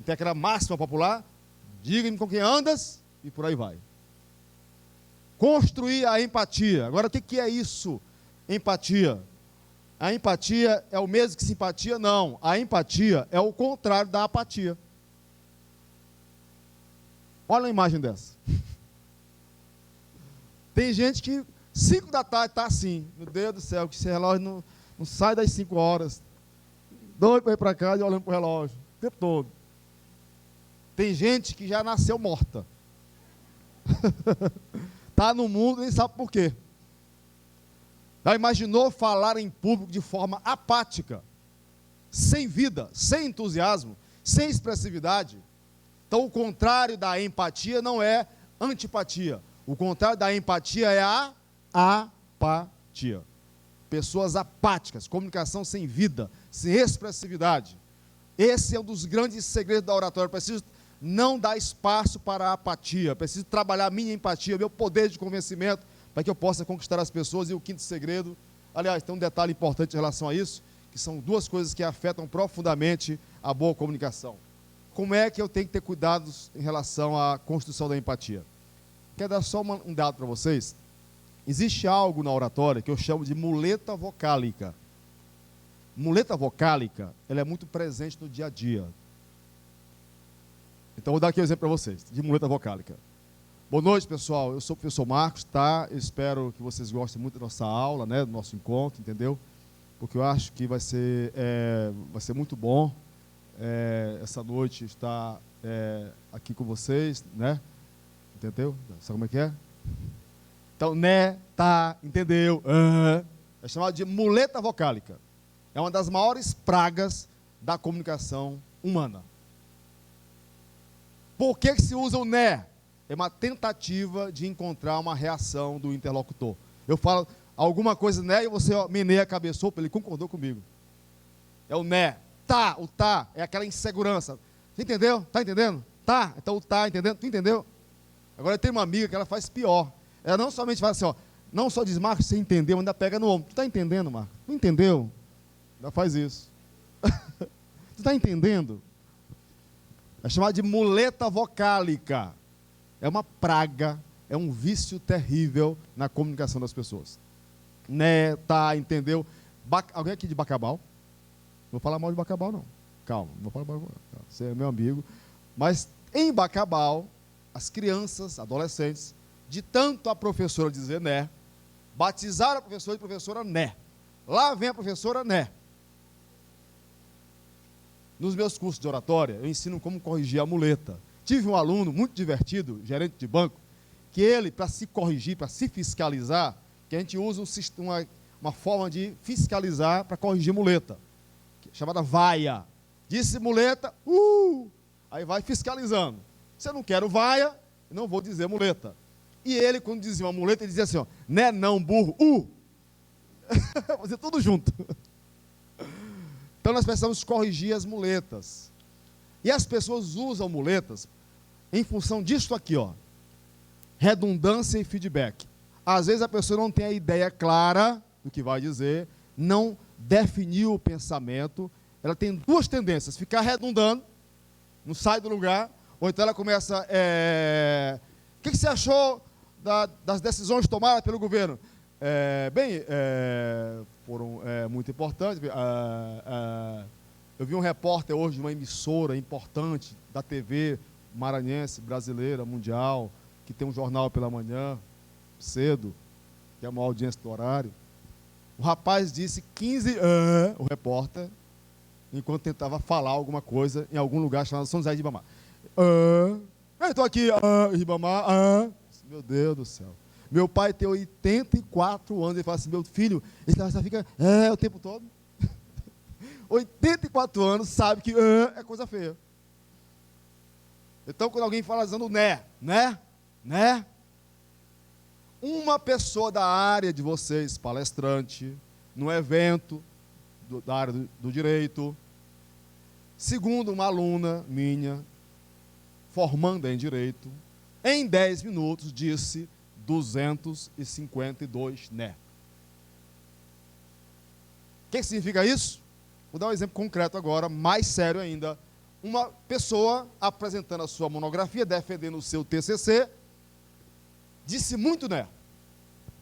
Tem aquela máxima popular, diga-me com quem andas, e por aí vai. Construir a empatia. Agora, o que é isso? Empatia. A empatia é o mesmo que simpatia? Não. A empatia é o contrário da apatia. Olha uma imagem dessa. Tem gente que 5 da tarde está assim, meu Deus do céu, que esse relógio não sai das 5 horas. Doido para ir para casa e olhando para o relógio, o tempo todo. Tem gente que já nasceu morta. Está no mundo e nem sabe por quê. Já imaginou falar em público de forma apática, sem vida, sem entusiasmo, sem expressividade? Então, o contrário da empatia não é antipatia. O contrário da empatia é a apatia. Pessoas apáticas, comunicação sem vida, sem expressividade. Esse é um dos grandes segredos da oratória. Eu preciso não dar espaço para a apatia. Eu preciso trabalhar a minha empatia, meu poder de convencimento, para que eu possa conquistar as pessoas. E o quinto segredo, aliás, tem um detalhe importante em relação a isso, que são duas coisas que afetam profundamente a boa comunicação. como é que eu tenho que ter cuidados em relação à construção da empatia. Quero dar só um dado para vocês. Existe algo na oratória que eu chamo de muleta vocálica. Muleta vocálica, ela é muito presente no dia a dia. Então, vou dar aqui um exemplo para vocês, de muleta vocálica. Boa noite, pessoal. Eu sou o professor Marcos, tá? Eu espero que vocês gostem muito da nossa aula, né? Do nosso encontro, entendeu? Porque eu acho que vai ser muito bom essa noite estar aqui com vocês, né? Entendeu? Sabe como é que é? Então, né, tá, entendeu? É chamado de muleta vocálica. É uma das maiores pragas da comunicação humana. Por que se usa o né? É uma tentativa de encontrar uma reação do interlocutor. Eu falo alguma coisa né e você meneia a cabeça, opa, ele concordou comigo. É o né. Tá, o tá é aquela insegurança. Você entendeu? Tá entendendo? Tá, então o tá, entendendo? Tu entendeu? Agora eu tenho uma amiga que ela faz pior. Ela não somente faz assim, ó, não só diz, Marcos, você entendeu, ainda pega no ombro. Tu tá entendendo, Marcos? Não entendeu? Ainda faz isso. Tu tá entendendo? É chamado de muleta vocálica. É uma praga, é um vício terrível na comunicação das pessoas. Né, tá, entendeu? Alguém aqui de Bacabal? Não vou falar mal de Bacabal, não. Calma, não vou falar mal de Bacabal. Você é meu amigo. Mas em Bacabal, as crianças, adolescentes, de tanto a professora dizer né, batizaram a professora de professora né. Lá vem a professora né. Nos meus cursos de oratória, eu ensino como corrigir a muleta. Tive um aluno muito divertido, gerente de banco, que ele, para se corrigir, para se fiscalizar, que a gente usa uma forma de fiscalizar para corrigir muleta, chamada vaia. Disse muleta, aí vai fiscalizando. Se eu não quero vaia, eu não vou dizer muleta. E ele, quando dizia uma muleta, ele dizia assim, ó, né, não, burro, fazer tudo junto. Então nós precisamos corrigir as muletas. E as pessoas usam muletas em função disso aqui, ó, redundância e feedback. Às vezes a pessoa não tem a ideia clara do que vai dizer, não definiu o pensamento, ela tem duas tendências, ficar redundando, não sai do lugar, ou então ela começa, o que você achou das decisões tomadas pelo governo? Foram muito importantes. Eu vi um repórter hoje de uma emissora importante da TV maranhense, brasileira, mundial, que tem um jornal pela manhã, cedo, que é uma audiência do horário. O rapaz disse 15 o repórter, enquanto tentava falar alguma coisa em algum lugar chamado São José de Ribamar. Estou aqui, Ribamar, meu Deus do céu. Meu pai tem 84 anos, ele fala assim, meu filho, ele só fica o tempo todo. 84 anos, sabe que é coisa feia. Então, quando alguém fala dizendo né, uma pessoa da área de vocês, palestrante, no evento da área do direito, segundo uma aluna minha, formanda em direito, em 10 minutos disse 252 né. O que significa isso? Vou dar um exemplo concreto agora, mais sério ainda. Uma pessoa apresentando a sua monografia, defendendo o seu TCC, disse muito né.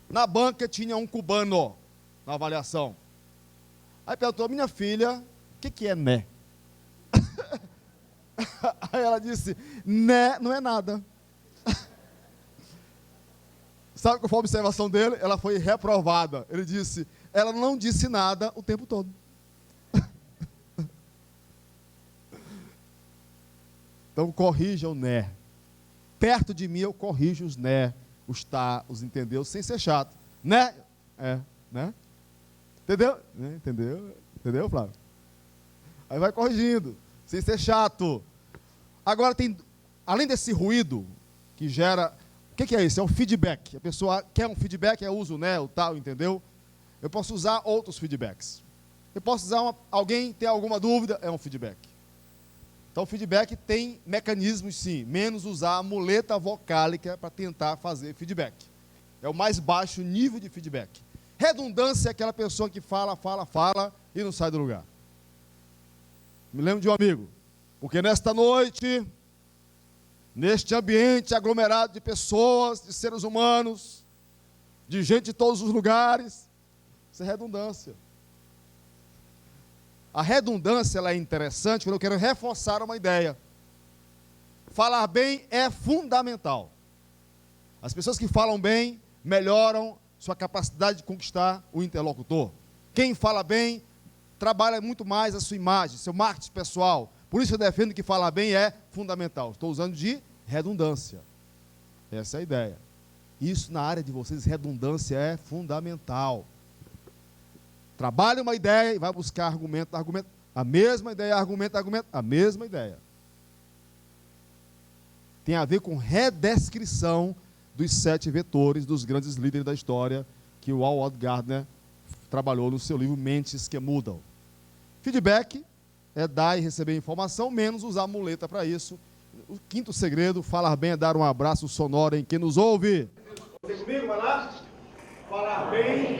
Na banca tinha um cubano na avaliação. Aí perguntou, minha filha, o que é né? Aí ela disse, né não é nada. Sabe qual foi a observação dele? Ela foi reprovada. Ele disse, ela não disse nada o tempo todo. Então, corrija o né. Perto de mim, eu corrijo os né, os tá, os entendeu, sem ser chato. Né? Né? Entendeu? Entendeu, Flávio? Aí vai corrigindo, sem ser chato. Agora, além desse ruído que gera... O que é isso? É o feedback. A pessoa quer um feedback, usa o né, o tal, entendeu? Eu posso usar outros feedbacks. Eu posso usar alguém tem alguma dúvida, é um feedback. Então, o feedback tem mecanismos, sim, menos usar a muleta vocálica para tentar fazer feedback. É o mais baixo nível de feedback. Redundância é aquela pessoa que fala e não sai do lugar. Me lembro de um amigo. Porque nesta noite, neste ambiente aglomerado de pessoas, de seres humanos, de gente de todos os lugares, isso é redundância. A redundância ela é interessante quando eu quero reforçar uma ideia. Falar bem é fundamental. As pessoas que falam bem melhoram sua capacidade de conquistar o interlocutor. Quem fala bem trabalha muito mais a sua imagem, seu marketing pessoal. Por isso eu defendo que falar bem é fundamental. Estou usando de redundância. Essa é a ideia. Isso na área de vocês, redundância é fundamental. Trabalha uma ideia e vai buscar argumento. A mesma ideia, argumento, a mesma ideia. Tem a ver com redescrição dos 7 vetores dos grandes líderes da história que o Howard Gardner trabalhou no seu livro Mentes que Mudam. Feedback é dar e receber informação, menos usar muleta para isso. O 5º segredo, falar bem é dar um abraço sonoro em quem nos ouve. Você comigo, vai lá? Falar bem.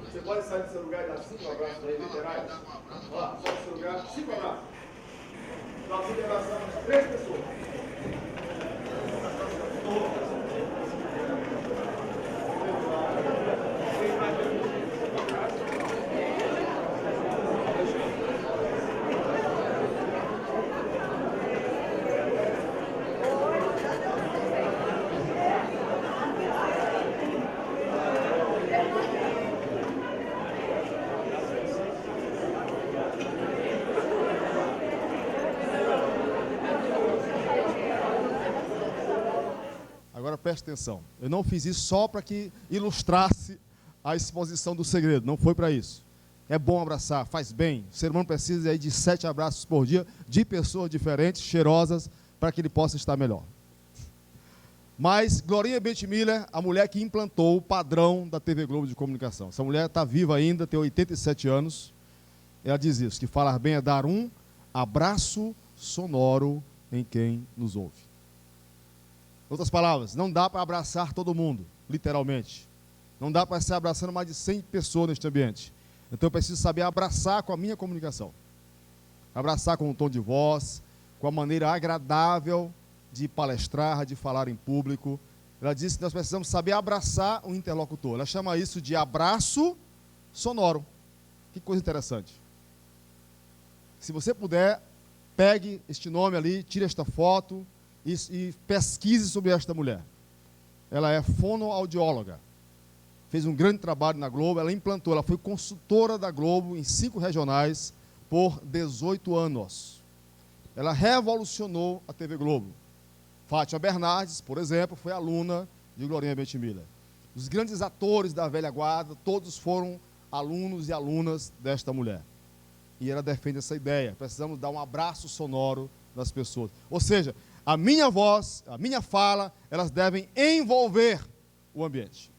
Você pode sair do seu lugar e dar 5 abraços aí, literais? Ó, sai do seu lugar, 5 abraços. Dá 5 abraços a 3 pessoas. Agora preste atenção, eu não fiz isso só para que ilustrasse a exposição do segredo, não foi para isso. É bom abraçar, faz bem, o ser humano precisa aí de 7 abraços por dia, de pessoas diferentes, cheirosas, para que ele possa estar melhor. Mas Glorinha Bentimiller, a mulher que implantou o padrão da TV Globo de comunicação, essa mulher está viva ainda, tem 87 anos, ela diz isso, que falar bem é dar um abraço sonoro em quem nos ouve. Outras palavras, não dá para abraçar todo mundo, literalmente. Não dá para se abraçando mais de 100 pessoas neste ambiente. Então eu preciso saber abraçar com a minha comunicação. Abraçar com um tom de voz, com a maneira agradável de palestrar, de falar em público. Ela disse que nós precisamos saber abraçar o interlocutor. Ela chama isso de abraço sonoro. Que coisa interessante. Se você puder, pegue este nome ali, tire esta foto, e pesquise sobre esta mulher. Ela é fonoaudióloga. Fez um grande trabalho na Globo, ela implantou, ela foi consultora da Globo em 5 regionais por 18 anos. Ela revolucionou a TV Globo. Fátima Bernardes, por exemplo, foi aluna de Glorinha Bentimiller. Os grandes atores da velha guarda, todos foram alunos e alunas desta mulher. E ela defende essa ideia. Precisamos dar um abraço sonoro nas pessoas. Ou seja, a minha voz, a minha fala, elas devem envolver o ambiente.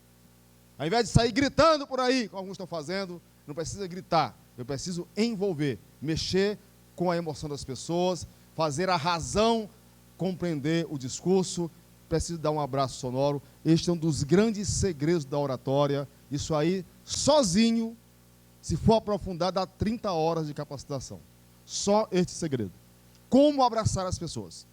Ao invés de sair gritando por aí, como alguns estão fazendo, não precisa gritar. Eu preciso envolver, mexer com a emoção das pessoas, fazer a razão compreender o discurso. Preciso dar um abraço sonoro. Este é um dos grandes segredos da oratória. Isso aí, sozinho, se for aprofundar, dá 30 horas de capacitação. Só este segredo. Como abraçar as pessoas?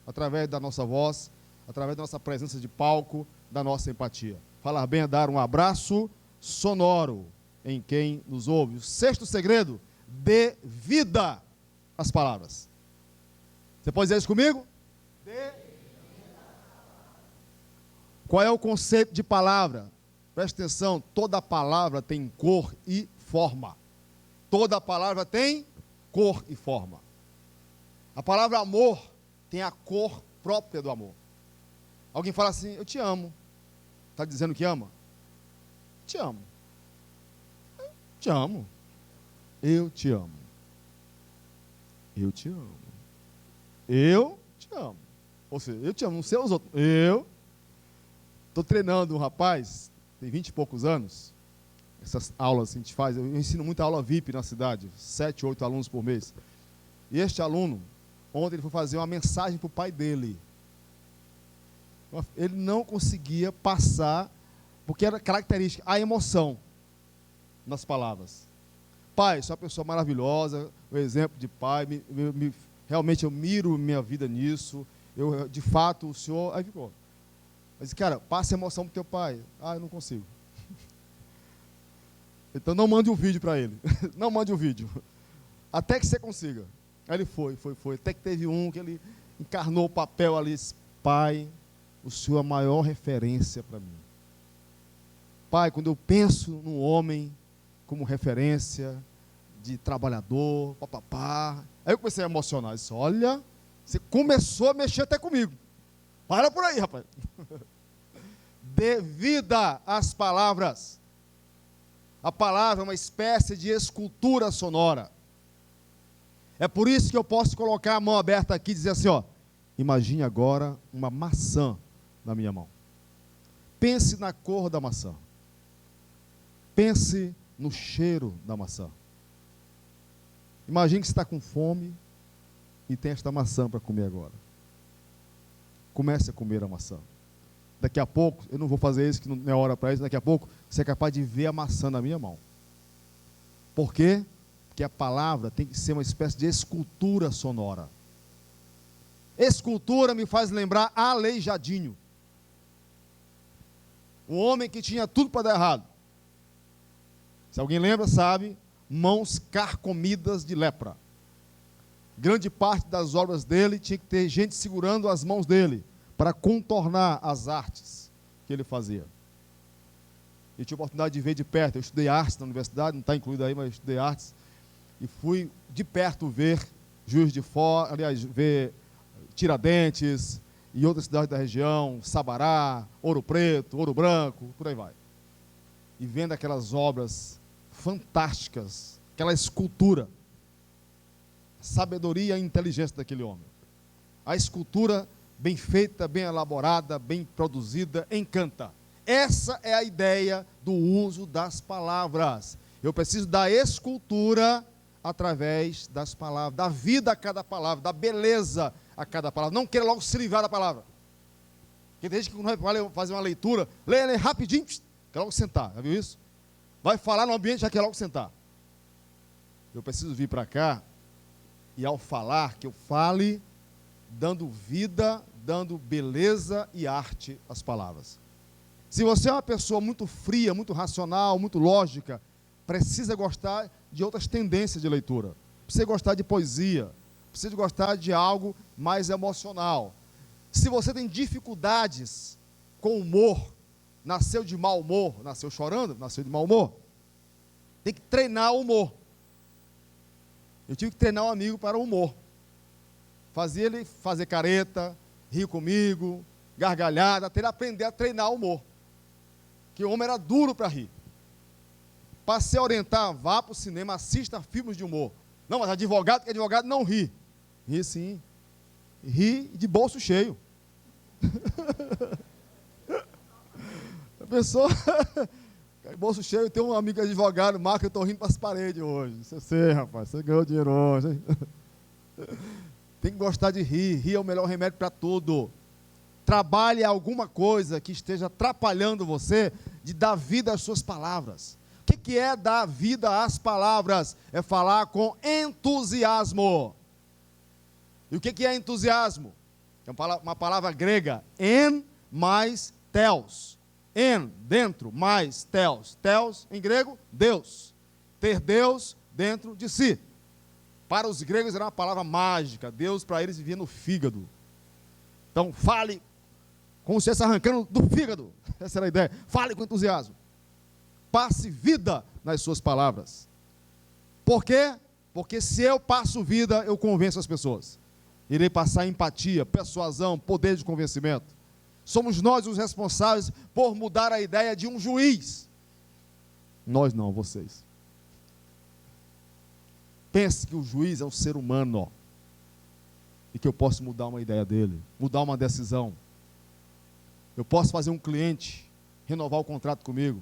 Através da nossa voz, através da nossa presença de palco, da nossa empatia. Falar bem é dar um abraço sonoro em quem nos ouve. O 6º segredo, dê vida às palavras. Você pode dizer isso comigo? Qual é o conceito de palavra? Preste atenção, toda palavra tem cor e forma. Toda palavra tem cor e forma. A palavra amor tem a cor própria do amor. Alguém fala assim, eu te amo. Está dizendo que ama? Te amo. Te amo. Eu te amo. Eu te amo. Eu te amo. Ou seja, eu te amo, não sei os outros. Eu estou treinando um rapaz, tem 20 e poucos anos. Essas aulas que a gente faz, eu ensino muita aula VIP na cidade, 7, 8 alunos por mês. E este aluno, ontem ele foi fazer uma mensagem para o pai dele. Ele não conseguia passar, porque era característica, a emoção nas palavras. pai, sou uma pessoa maravilhosa, um exemplo de pai, realmente eu miro minha vida nisso, de fato, o senhor... Aí ficou. Mas, cara, passa emoção pro teu pai. Ah, eu não consigo. Então não mande um vídeo para ele. Não mande um vídeo. Até que você consiga. Aí ele foi. Até que teve um que ele encarnou o papel ali. Pai, o senhor é a maior referência para mim. Pai, quando eu penso num homem como referência de trabalhador, papapá. Aí eu comecei a emocionar. Eu disse, olha, você começou a mexer até comigo. Para por aí, rapaz. Dê vida às palavras. A palavra é uma espécie de escultura sonora. É por isso que eu posso colocar a mão aberta aqui e dizer assim, ó, imagine agora uma maçã na minha mão. Pense na cor da maçã. Pense no cheiro da maçã. Imagine que você está com fome e tem esta maçã para comer agora. Comece a comer a maçã. Daqui a pouco, eu não vou fazer isso, que não é hora para isso, daqui a pouco você é capaz de ver a maçã na minha mão. Por quê? Porque a palavra tem que ser uma espécie de escultura sonora. Escultura me faz lembrar Aleijadinho. Um homem que tinha tudo para dar errado. Se alguém lembra, sabe, mãos carcomidas de lepra. Grande parte das obras dele tinha que ter gente segurando as mãos dele, para contornar as artes que ele fazia. Eu tive a oportunidade de ver de perto, eu estudei artes na universidade, não está incluído aí, mas eu estudei artes, e fui de perto ver Juiz de Fora, aliás, ver Tiradentes e outras cidades da região, Sabará, Ouro Preto, Ouro Branco, por aí vai. E vendo aquelas obras fantásticas, aquela escultura, a sabedoria e a inteligência daquele homem. A escultura bem feita, bem elaborada, bem produzida, encanta. Essa é a ideia do uso das palavras. Eu preciso da escultura através das palavras, da vida a cada palavra, da beleza a cada palavra. Não queira logo se livrar da palavra. Porque tem gente que quando vai fazer uma leitura, lê rapidinho, quer logo sentar. Já viu isso? Vai falar no ambiente, já quer logo sentar. Eu preciso vir para cá e ao falar, que eu fale dando vida, dando beleza e arte às palavras. Se você é uma pessoa muito fria, muito racional, muito lógica, precisa gostar de outras tendências de leitura. Precisa gostar de poesia, precisa gostar de algo mais emocional. Se você tem dificuldades com humor, nasceu de mau humor, nasceu chorando, nasceu de mau humor, tem que treinar o humor. Eu tive que treinar um amigo para o humor. Fazia ele fazer careta, rir comigo, gargalhada, até ele aprender a treinar o humor. Que o homem era duro para rir. Passei a orientar, vá para o cinema, assista filmes de humor. Não, mas advogado, que advogado não ri. Ri sim. Ri de bolso cheio. A pessoa, bolso cheio, tem um amigo advogado, Marco, eu estou rindo para as paredes hoje. Você, rapaz, você ganhou dinheiro hoje, hein? Tem que gostar de rir. Rir é o melhor remédio para tudo. Trabalhe alguma coisa que esteja atrapalhando você de dar vida às suas palavras. O que é dar vida às palavras? É falar com entusiasmo. E o que é entusiasmo? É uma palavra grega, en mais theos. En, dentro, mais theos. Theos, em grego, Deus. Ter Deus dentro de si. Para os gregos era uma palavra mágica. Deus, para eles, vivia no fígado. Então, fale como se estivesse arrancando do fígado. Essa era a ideia. Fale com entusiasmo. Passe vida nas suas palavras. Por quê? Porque se eu passo vida, eu convenço as pessoas. Irei passar empatia, persuasão, poder de convencimento. Somos nós os responsáveis por mudar a ideia de um juiz. Nós não, vocês. Pense que o juiz é um ser humano, e que eu posso mudar uma ideia dele, mudar uma decisão. Eu posso fazer um cliente renovar o contrato comigo.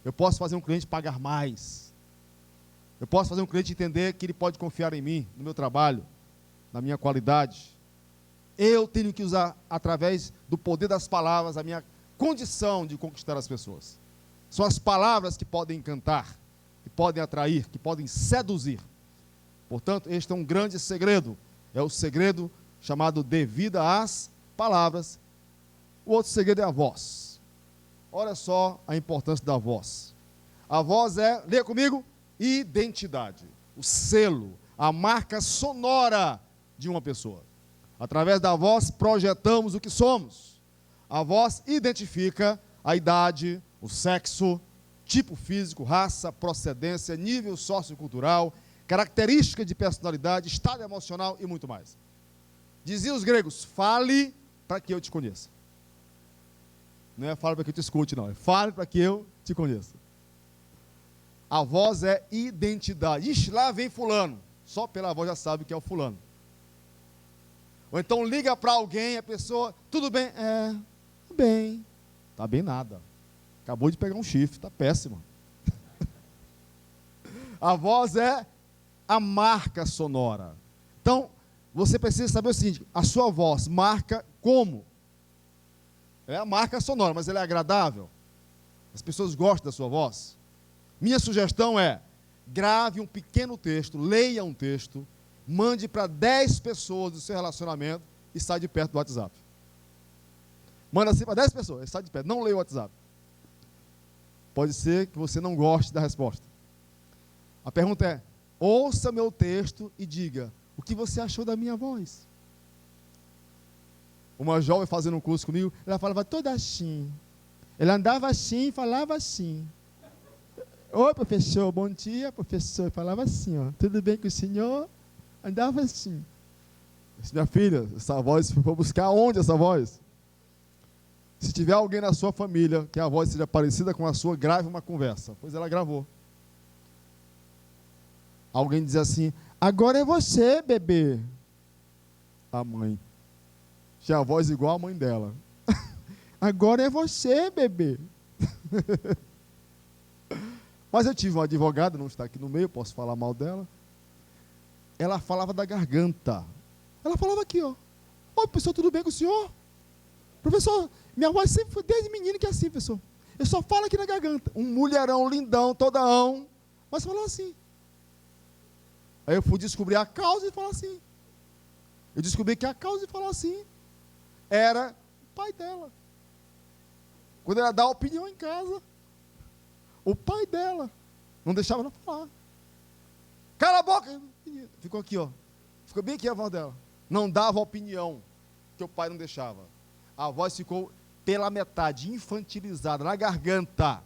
Eu posso fazer um cliente pagar mais. Eu posso fazer um cliente entender que ele pode confiar em mim, no meu trabalho, na minha qualidade. Eu tenho que usar, através do poder das palavras, a minha condição de conquistar as pessoas. São as palavras que podem encantar, que podem atrair, que podem seduzir. Portanto, este é um grande segredo. É o segredo chamado devida às palavras. O outro segredo é a voz. Olha só a importância da voz. A voz é, leia comigo, identidade. O selo, a marca sonora de uma pessoa. Através da voz projetamos o que somos. A voz identifica a idade, o sexo, tipo físico, raça, procedência, nível sociocultural, característica de personalidade, estado emocional e muito mais. Diziam os gregos, fale para que eu te conheça. Não é fale para que eu te escute, não. É fale para que eu te conheça. A voz é identidade. Ixi, lá vem fulano. Só pela voz já sabe que é o fulano. Ou então liga para alguém, a pessoa, tudo bem? Tudo bem. Tá bem nada. Acabou de pegar um chifre, tá péssimo. A voz é a marca sonora. Então, você precisa saber o seguinte, a sua voz marca como? É a marca sonora, mas ela é agradável? As pessoas gostam da sua voz? Minha sugestão é, grave um pequeno texto, leia um texto, mande para 10 pessoas do seu relacionamento e sai de perto do WhatsApp. Manda assim para 10 pessoas, sai de perto, não leia o WhatsApp. Pode ser que você não goste da resposta. A pergunta é, ouça meu texto e diga, o que você achou da minha voz? Uma jovem fazendo um curso comigo, ela falava toda assim. Ela andava assim e falava assim. Oi, professor, bom dia, professor. Falava assim, ó, tudo bem com o senhor? Andava assim. Disse, minha filha, essa voz, foi buscar onde essa voz? Se tiver alguém na sua família que a voz seja parecida com a sua, grave uma conversa. Pois ela gravou. Alguém diz assim, agora é você, bebê. A mãe. Tinha a voz igual a mãe dela. Agora é você, bebê. Mas eu tive uma advogada, não está aqui no meio, posso falar mal dela. Ela falava da garganta. Ela falava aqui, ó. Oi, professor, tudo bem com o senhor? Professor, minha voz sempre foi desde menino que é assim, professor. Eu só falo aqui na garganta. Um mulherão lindão, todaão, mas falou assim. Aí eu fui descobrir a causa e falar assim. Eu descobri que a causa de falar assim era o pai dela. Quando ela dá opinião em casa, o pai dela não deixava ela falar. Cala a boca! Ficou aqui, ó. Ficou bem aqui a voz dela. Não dava opinião, que o pai não deixava. A voz ficou pela metade, infantilizada, na garganta.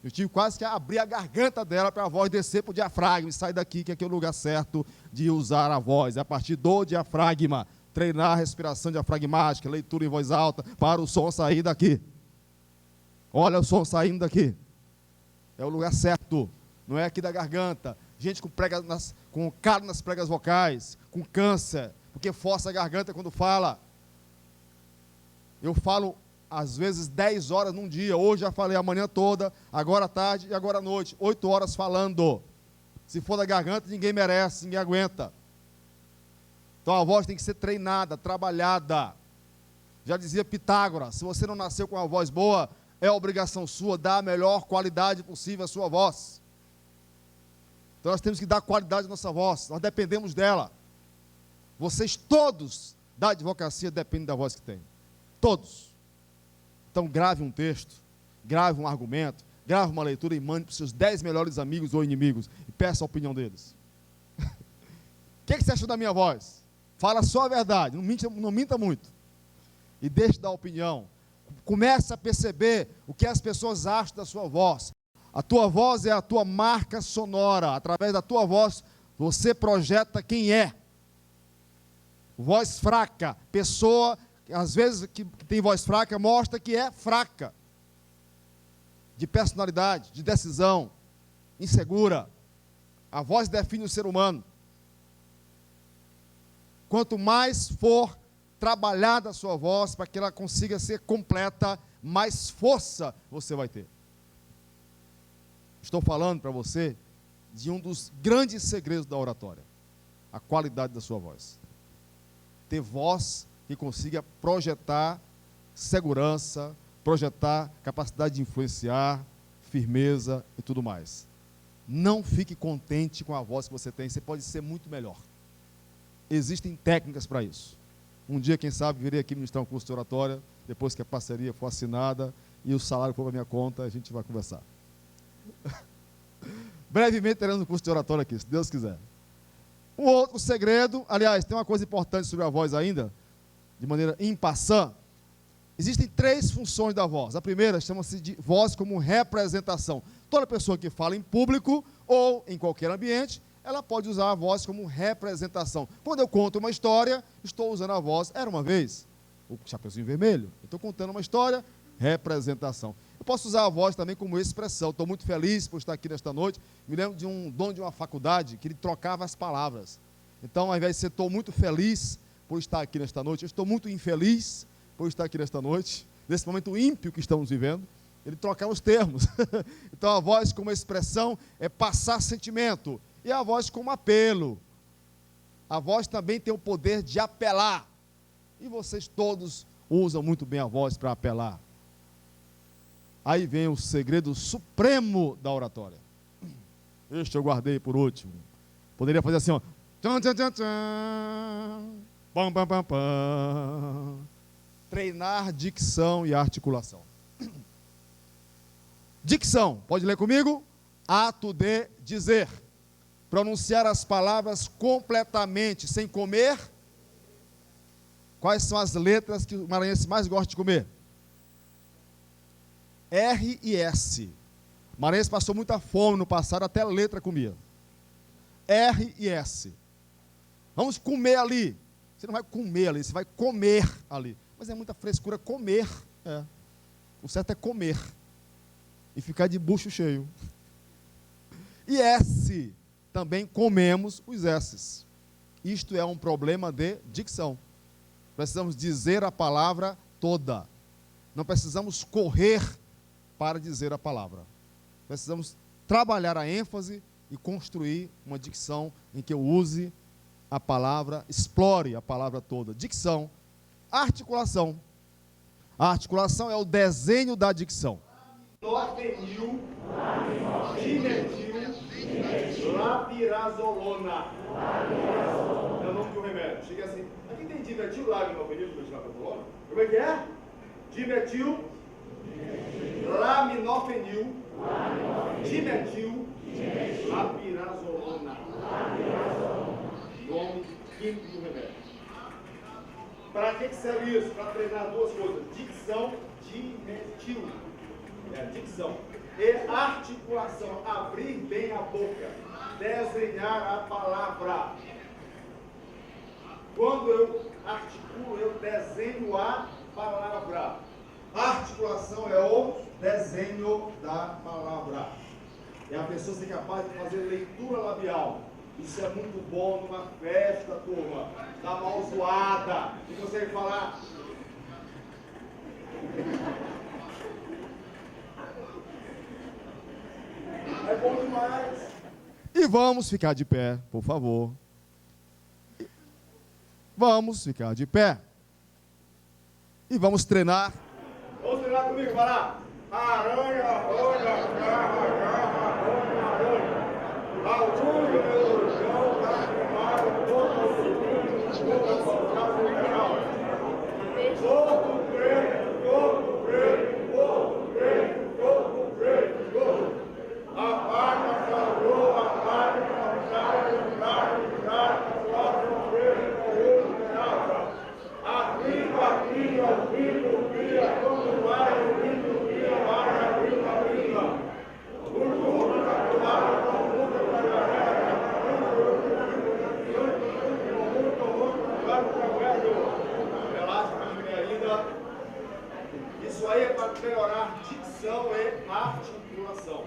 Eu tive quase que abrir a garganta dela para a voz descer para o diafragma e sair daqui, que aqui é o lugar certo de usar a voz. É a partir do diafragma, treinar a respiração diafragmática, leitura em voz alta, para o som sair daqui. Olha o som saindo daqui. É o lugar certo, não é aqui da garganta. Gente com calo nas pregas vocais, com câncer, porque força a garganta quando fala. Eu falo, às vezes, 10 horas num dia. Hoje já falei a manhã toda, agora à tarde e agora à noite. 8 horas falando. Se for da garganta, ninguém merece, ninguém aguenta. Então a voz tem que ser treinada, trabalhada. Já dizia Pitágoras, se você não nasceu com uma voz boa, é obrigação sua dar a melhor qualidade possível à sua voz. Então nós temos que dar qualidade à nossa voz, nós dependemos dela. Vocês todos da advocacia dependem da voz que tem. Todos. Então grave um texto, grave um argumento, grave uma leitura e mande para os seus 10 melhores amigos ou inimigos e peça a opinião deles. O que você achou da minha voz? Fala só a verdade, não minta muito. E deixe de dar opinião. Comece a perceber o que as pessoas acham da sua voz. A tua voz é a tua marca sonora. Através da tua voz, você projeta quem é. Voz fraca, pessoa, às vezes, que tem voz fraca, mostra que é fraca. De personalidade, de decisão, insegura. A voz define o ser humano. Quanto mais for trabalhada a sua voz para que ela consiga ser completa, mais força você vai ter. Estou falando para você de um dos grandes segredos da oratória, a qualidade da sua voz. Ter voz que consiga projetar segurança, projetar capacidade de influenciar, firmeza e tudo mais. Não fique contente com a voz que você tem, você pode ser muito melhor. Existem técnicas para isso. Um dia, quem sabe, virei aqui ministrar um curso de oratória, depois que a parceria for assinada e o salário for para minha conta, a gente vai conversar. Brevemente teremos um curso de oratória aqui, se Deus quiser. Um outro segredo, aliás, tem uma coisa importante sobre a voz ainda, de maneira en passant. Existem 3 funções da voz. A primeira chama-se de voz como representação. Toda pessoa que fala em público ou em qualquer ambiente, ela pode usar a voz como representação. Quando eu conto uma história, estou usando a voz, era uma vez, o Chapeuzinho Vermelho. Eu estou contando uma história, representação. Eu posso usar a voz também como expressão. Estou muito feliz por estar aqui nesta noite. Me lembro de um dono de uma faculdade que ele trocava as palavras. Então, ao invés de ser estou muito feliz por estar aqui nesta noite, eu estou muito infeliz por estar aqui nesta noite, nesse momento ímpio que estamos vivendo, ele trocava os termos. Então, a voz como expressão é passar sentimento. E a voz como apelo. A voz também tem o poder de apelar. E vocês todos usam muito bem a voz para apelar. Aí vem o segredo supremo da oratória. Este eu guardei por último. Poderia fazer assim, ó. Tchan, tchan, tchan, tchan. Pam, pam, pam, pam. Treinar dicção e articulação. Dicção, pode ler comigo? Ato de dizer. Pronunciar as palavras completamente, sem comer. Quais são as letras que o maranhense mais gosta de comer? R e S. O maranhense passou muita fome no passado, até a letra comia. R e S. Vamos comer ali. Você não vai comer ali, você vai comer ali. Mas é muita frescura comer. É. O certo é comer. E ficar de bucho cheio. E S. Também comemos os S's. Isto é um problema de dicção. Precisamos dizer a palavra toda. Não precisamos correr para dizer a palavra. Precisamos trabalhar a ênfase e construir uma dicção em que eu use a palavra, explore a palavra toda. Dicção, articulação. A articulação é o desenho da dicção. Norfenil, dimetil, lapirazolona. É o nome do remédio. Chega assim. Aqui tem dimetil, laminofenil, lapirazolona. Como é que é? Dimetil, laminofenil, dimetil, lapirazolona. Nome químico do remédio. Para que serve isso? Para treinar 2 coisas. Dicção, dimetil. É dicção. E articulação. Abrir bem a boca. Desenhar a palavra. Quando eu articulo, eu desenho a palavra. Articulação é o desenho da palavra. É a pessoa ser capaz de fazer leitura labial. Isso é muito bom numa festa, turma. Dá uma zoada. E você falar. É bom demais. E vamos ficar de pé, por favor. Vamos ficar de pé. E vamos treinar. Vamos treinar comigo, vai lá. Aranha, aranha, garra, garra, aranha, aranha. Altura, meu chão, tá queimado, todo preto, todo preto, todo preto, todo preto, todo. A vaca salvou, a vaca aqui, o filho, cria, quando vai, o filho, cria, vai, a prima. O turno capturado, com muita galera, isso aí é para melhorar dicção e articulação.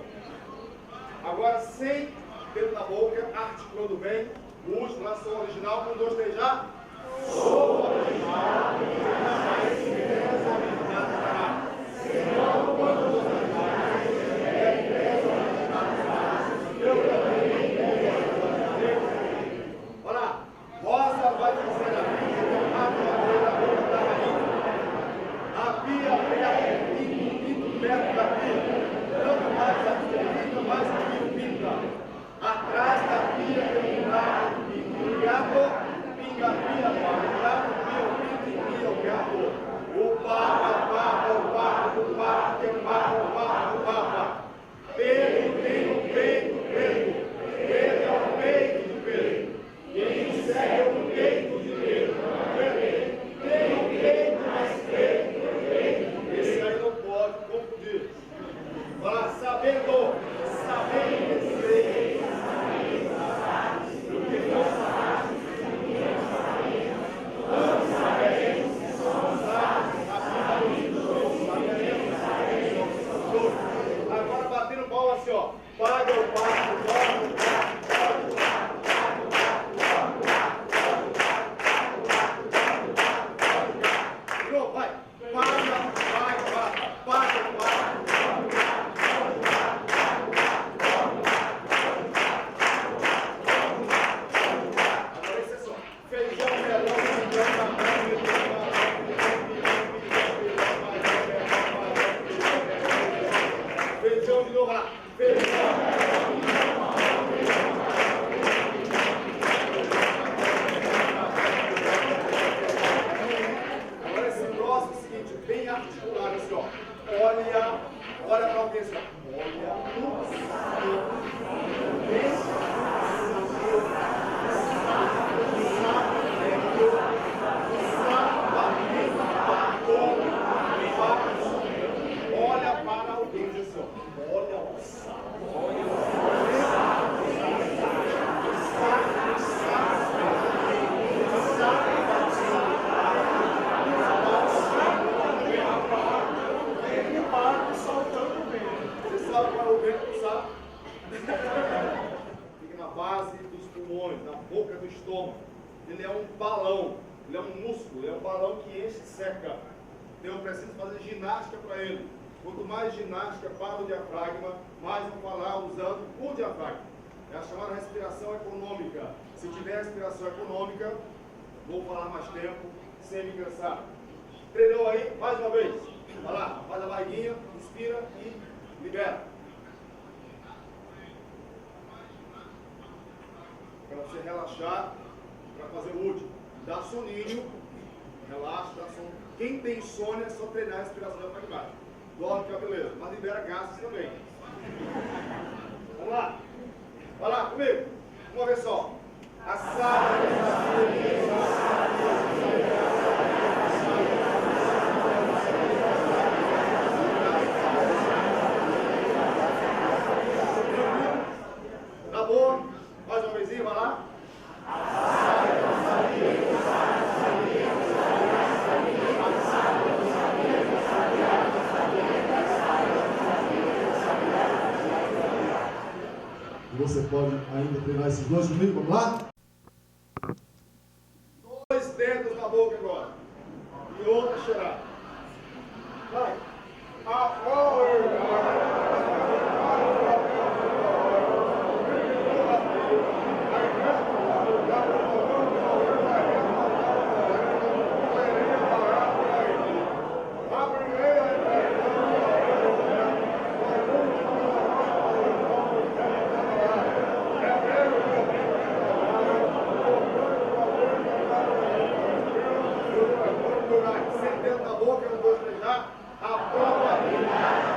Agora, sem dedo na boca, articulando bem, o último lá, som original, 1, 2, 3, já. Sou original, olha lá, Rosa vai dizer a pia, pinto perto da pia, tanto mais a pia, mais a pia, pinta. Ele é um balão, ele é um músculo, ele é um balão que enche e seca. Então eu preciso fazer ginástica para ele. Quanto mais ginástica para o diafragma, mais vou falar usando o diafragma. É a chamada respiração econômica. Se tiver respiração econômica, vou falar mais tempo, sem me cansar. Treinou aí? Mais uma vez. Vai lá, faz a barriguinha, inspira e libera. Para você relaxar, para fazer o último. Dá soninho, relaxa, dá sono. Quem tem insônia é só treinar a respiração diafragmática. Dorme que é beleza, mas libera gases também. Vamos lá. Vai lá comigo. Uma vez só. Tá bom? Mais uma vezinha, vai lá. Você pode ainda treinar esses dois comigo? Vamos lá? Dois dedos na boca agora. E outra cheirar. Vai. Sem dedo na boca, não vou treinar. A probabilidade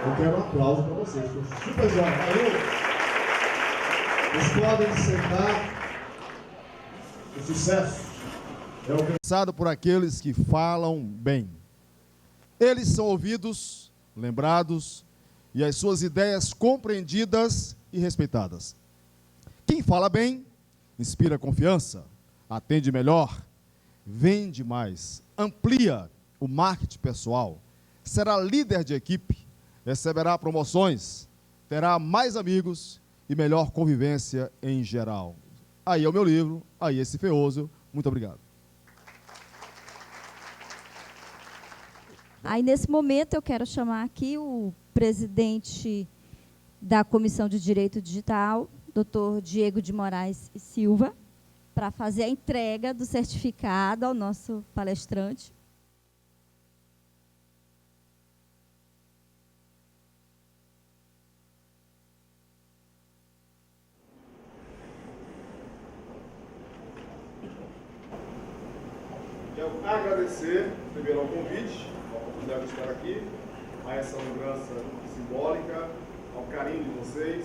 Eu quero um aplauso para vocês. Estou super jóia. Valeu! Vocês podem sentar. O sucesso é alcançado por aqueles que falam bem. Eles são ouvidos, lembrados e as suas ideias compreendidas e respeitadas. Quem fala bem, inspira confiança, atende melhor, vende mais, amplia o marketing pessoal, será líder de equipe, receberá promoções, terá mais amigos e melhor convivência em geral. Aí é o meu livro, aí esse Feoso. Muito obrigado. Aí, nesse momento, eu quero chamar aqui o presidente da Comissão de Direito Digital, Dr. Diego de Moraes e Silva, para fazer a entrega do certificado ao nosso palestrante. Quero agradecer, primeiro, ao convite, a oportunidade de estar aqui, a essa lembrança simbólica, ao carinho de vocês,